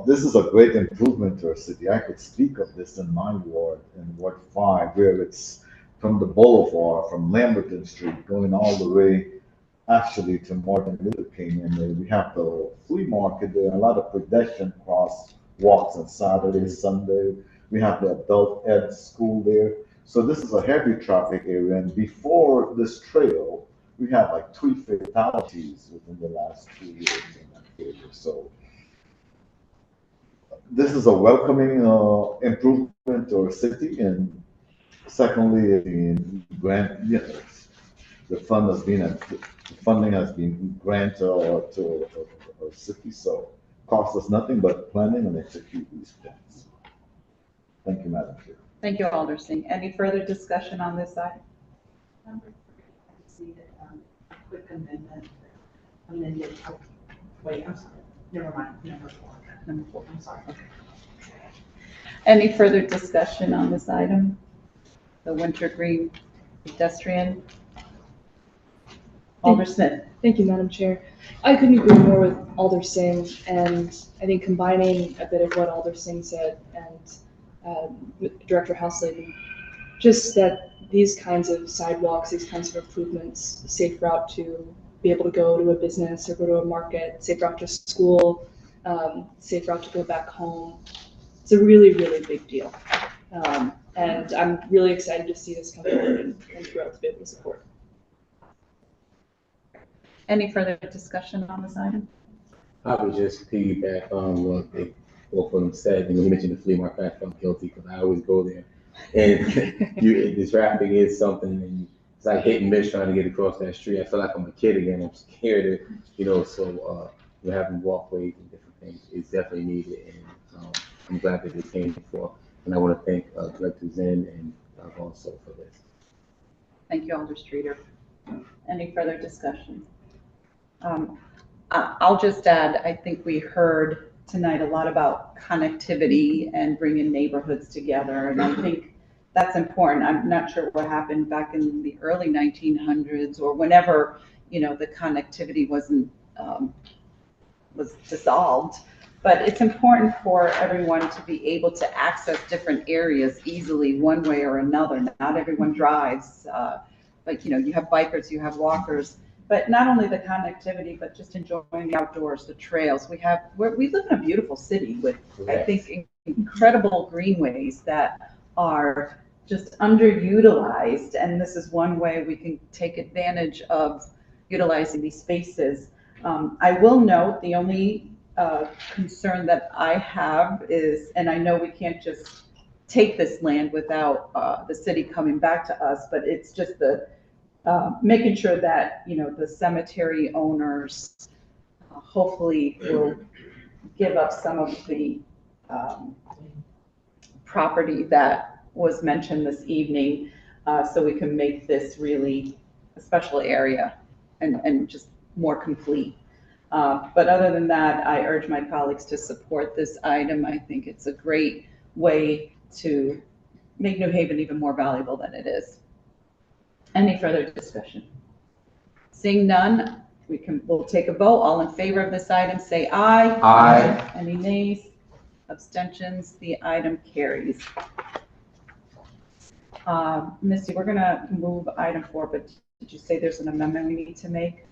This is a great improvement to our city. I could speak of this in my ward, in Ward 5, where it's from the boulevard, from Lamberton Street, going all the way actually to Martin Luther King. And we have the flea market there, a lot of pedestrian crosswalks on Saturday, Sunday. We have the adult ed school there. So this is a heavy traffic area. And before this trail, we had like 3 fatalities within the last 2 years in that area. So this is a welcoming improvement to our city. And secondly, the grant, the funding has been granted to our city. So cost us nothing but planning and execute these plans. Thank you, Madam Chair. Thank you, Alder Singh. Any further discussion on this item? Number 3, I see that a quick amendment, amended, oh, wait, I'm sorry, never mind, number 4. Number 4. I'm sorry. Okay. Any further discussion on this item? The Wintergreen Pedestrian? Alder Smith. Thank you, Madam Chair. I couldn't agree more with Alder Singh, and I think combining a bit of what Alder Singh said and with Director Houseladen, just that these kinds of sidewalks, these kinds of improvements, safe route to be able to go to a business or go to a market, safe route to school, safe route to go back home. It's a really, really big deal. And I'm really excited to see this come forward and thrilled to be able to support. Any further discussion on this item? I would just piggyback on what they both of them said. You mentioned the flea market. I felt guilty because I always go there, and the traffic is something, and it's like hit and miss trying to get across that street. I feel like I'm a kid again. I'm scared of, so we're having walkways and different things. It's definitely needed, and I'm glad that it came before. And I want to thank Director Zinn and also for this. Thank you, Alder Streeter. Any further discussion? I'll just add, I think we heard tonight a lot about connectivity and bringing neighborhoods together, and I think that's important. I'm not sure what happened back in the early 1900s or whenever, the connectivity was dissolved, but it's important for everyone to be able to access different areas easily one way or another. Not everyone drives, but you have bikers, you have walkers. But not only the connectivity, but just enjoying the outdoors, the trails. We live in a beautiful city with, I think, incredible greenways that are just underutilized. And this is one way we can take advantage of utilizing these spaces. I will note the only concern that I have is, and I know we can't just take this land without the city coming back to us, but it's just making sure that, the cemetery owners hopefully will give up some of the property that was mentioned this evening, so we can make this really a special area and just more complete. But other than that, I urge my colleagues to support this item. I think it's a great way to make New Haven even more valuable than it is. Any further discussion? Seeing none, we'll take a vote. All in favor of this item, say aye. Aye. Any nays? Abstentions? The item carries. Missy, we're gonna move item 4, but did you say there's an amendment we need to make?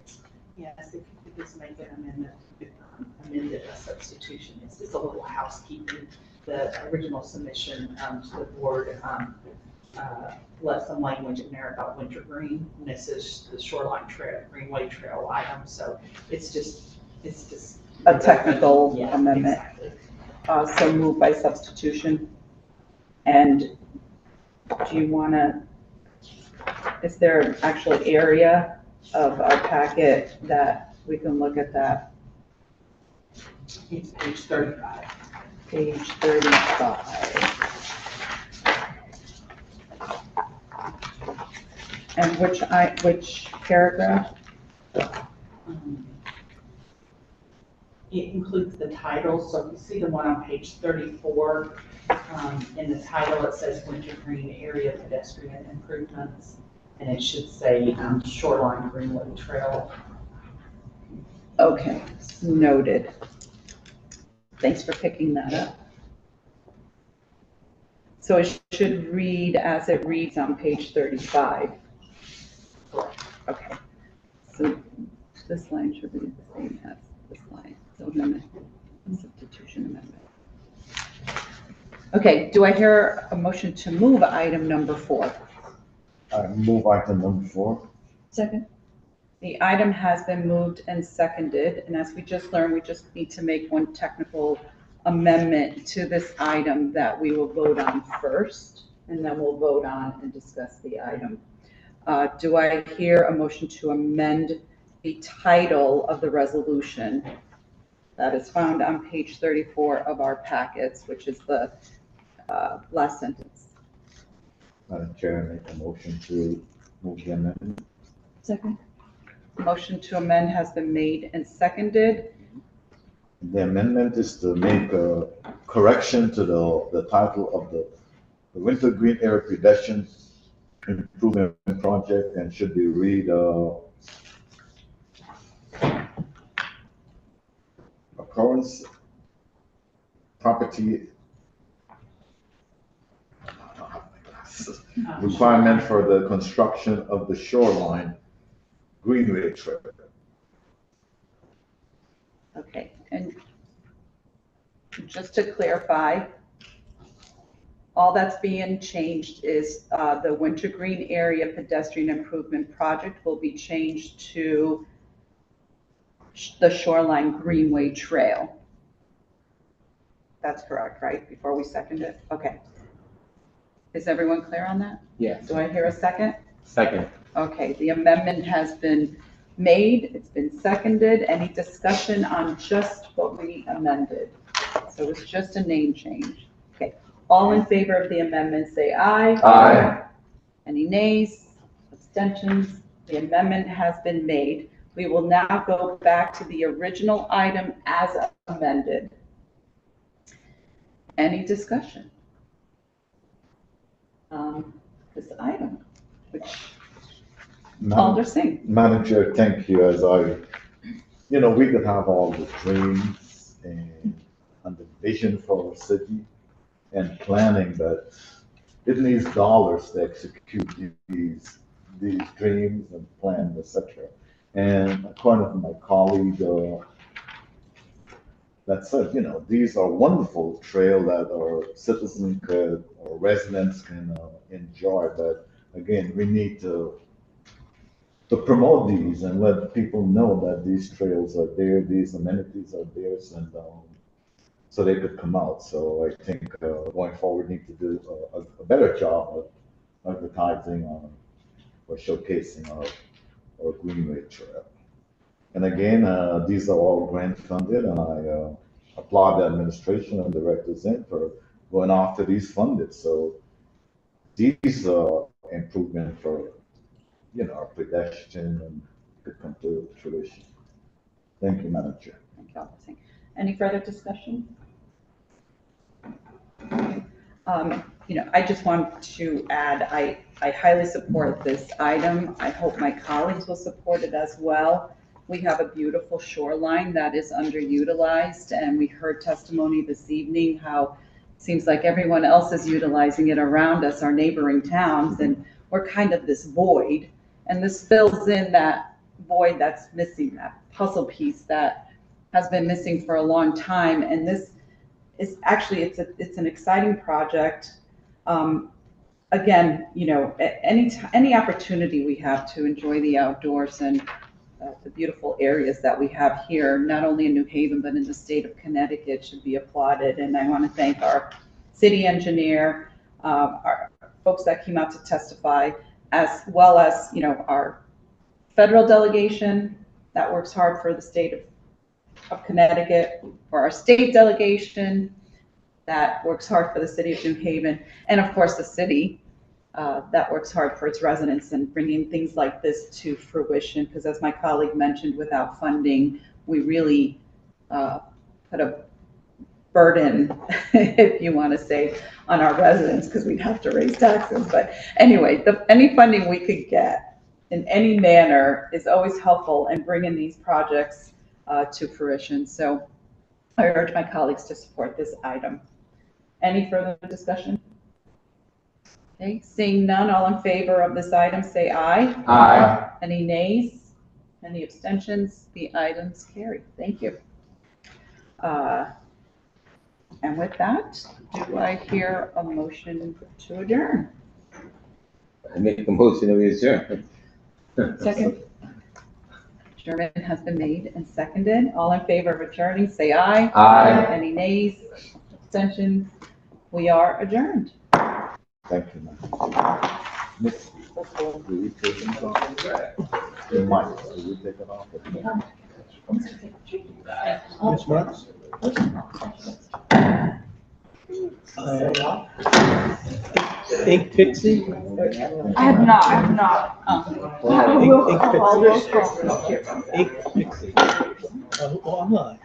Yes, if you could just make an amendment, amended a substitution. It's just a little housekeeping. The original submission to the board left some language in there about wintergreen, and this is the shoreline trail, greenway trail item. So it's just A technical amendment. Exactly. So moved by substitution. And do you want to, is there an actual area of our packet that we can look at that? It's page 35. Page 35. And which paragraph? It includes the title, so if you see the one on page 34, in the title it says Wintergreen Area Pedestrian Improvements, and it should say Shoreline Greenway Trail. Okay, noted. Thanks for picking that up. So it should read as it reads on page 35. Okay, so this line should be the same as this line. So amendment, substitution amendment. Okay, do I hear a motion to move item number 4? I move item number 4. Second. The item has been moved and seconded, and as we just learned, we just need to make one technical amendment to this item that we will vote on first, and then we'll vote on and discuss the item. Do I hear a motion to amend the title of the resolution that is found on page 34 of our packets, which is the last sentence? Madam Chair, I make a motion to move the amendment. Second. Motion to amend has been made and seconded. The amendment is to make a correction to the title of the Wintergreen Area Pedestrian Improvement Project, and should be read occurrence property requirement for the construction of the shoreline greenway trail. Okay, and just to clarify, all that's being changed is the Wintergreen Area Pedestrian Improvement Project will be changed to the Shoreline Greenway Trail. That's correct, right? Before we second it? Okay. Is everyone clear on that? Yes. Do I hear a second? Second. Okay, the amendment has been made, it's been seconded. Any discussion on just what we amended? So it's just a name change. Okay, all in favor of the amendment, say aye. Aye. Any nays, abstentions? The amendment has been made. We will now go back to the original item as amended. Any discussion? This item, which Alder Singh. Manager, thank you. As we could have all the dreams and the vision for our city and planning, but it needs dollars to execute these dreams and plans, etc. And according to my colleague, that said, these are wonderful trail that our citizens could, or residents can enjoy. But again, we need to promote these and let people know that these trails are there, these amenities are there, and so they could come out. So I think going forward, we need to do a better job of advertising or showcasing our Greenway Trail. And again, these are all grant funded, and I applaud the administration and directors in for going after these funded. So these are improvement for our pedestrian and could come to fruition. Thank you, Madam Chair. Thank you, Alder Singh. Any further discussion? I just want to add, I highly support this item. I hope my colleagues will support it as well. We have a beautiful shoreline that is underutilized, and we heard testimony this evening how it seems like everyone else is utilizing it around us, our neighboring towns, and we're kind of this void. And this fills in that void that's missing, that puzzle piece that has been missing for a long time. And this is actually, it's an exciting project. Again, any opportunity we have to enjoy the outdoors and the beautiful areas that we have here, not only in New Haven, but in the state of Connecticut, should be applauded. And I want to thank our city engineer, our folks that came out to testify, as well as, our federal delegation that works hard for the state of Connecticut, for our state delegation that works hard for the city of New Haven, and of course the city that works hard for its residents and bringing things like this to fruition. Because as my colleague mentioned, without funding, we really put a burden, if you want to say, on our residents, because we'd have to raise taxes. But anyway, any funding we could get in any manner is always helpful in bringing these projects to fruition. So I urge my colleagues to support this item. Any further discussion? Okay, seeing none, all in favor of this item, say aye. Aye. Any nays? Any abstentions? The item's carried. Thank you. And with that, do I hear a motion to adjourn? I make a motion that we adjourn. Second. Adjournment has been made and seconded. All in favor of adjourning, say aye. Aye. Any nays? Abstentions? We are adjourned. Thank you, ma'am. Miss, do we take it off? It might. Do we take it off? Ms. Marks? Ink Pixie? I have not. Ink Pixie. Ink Pixie. Oh, I'm not.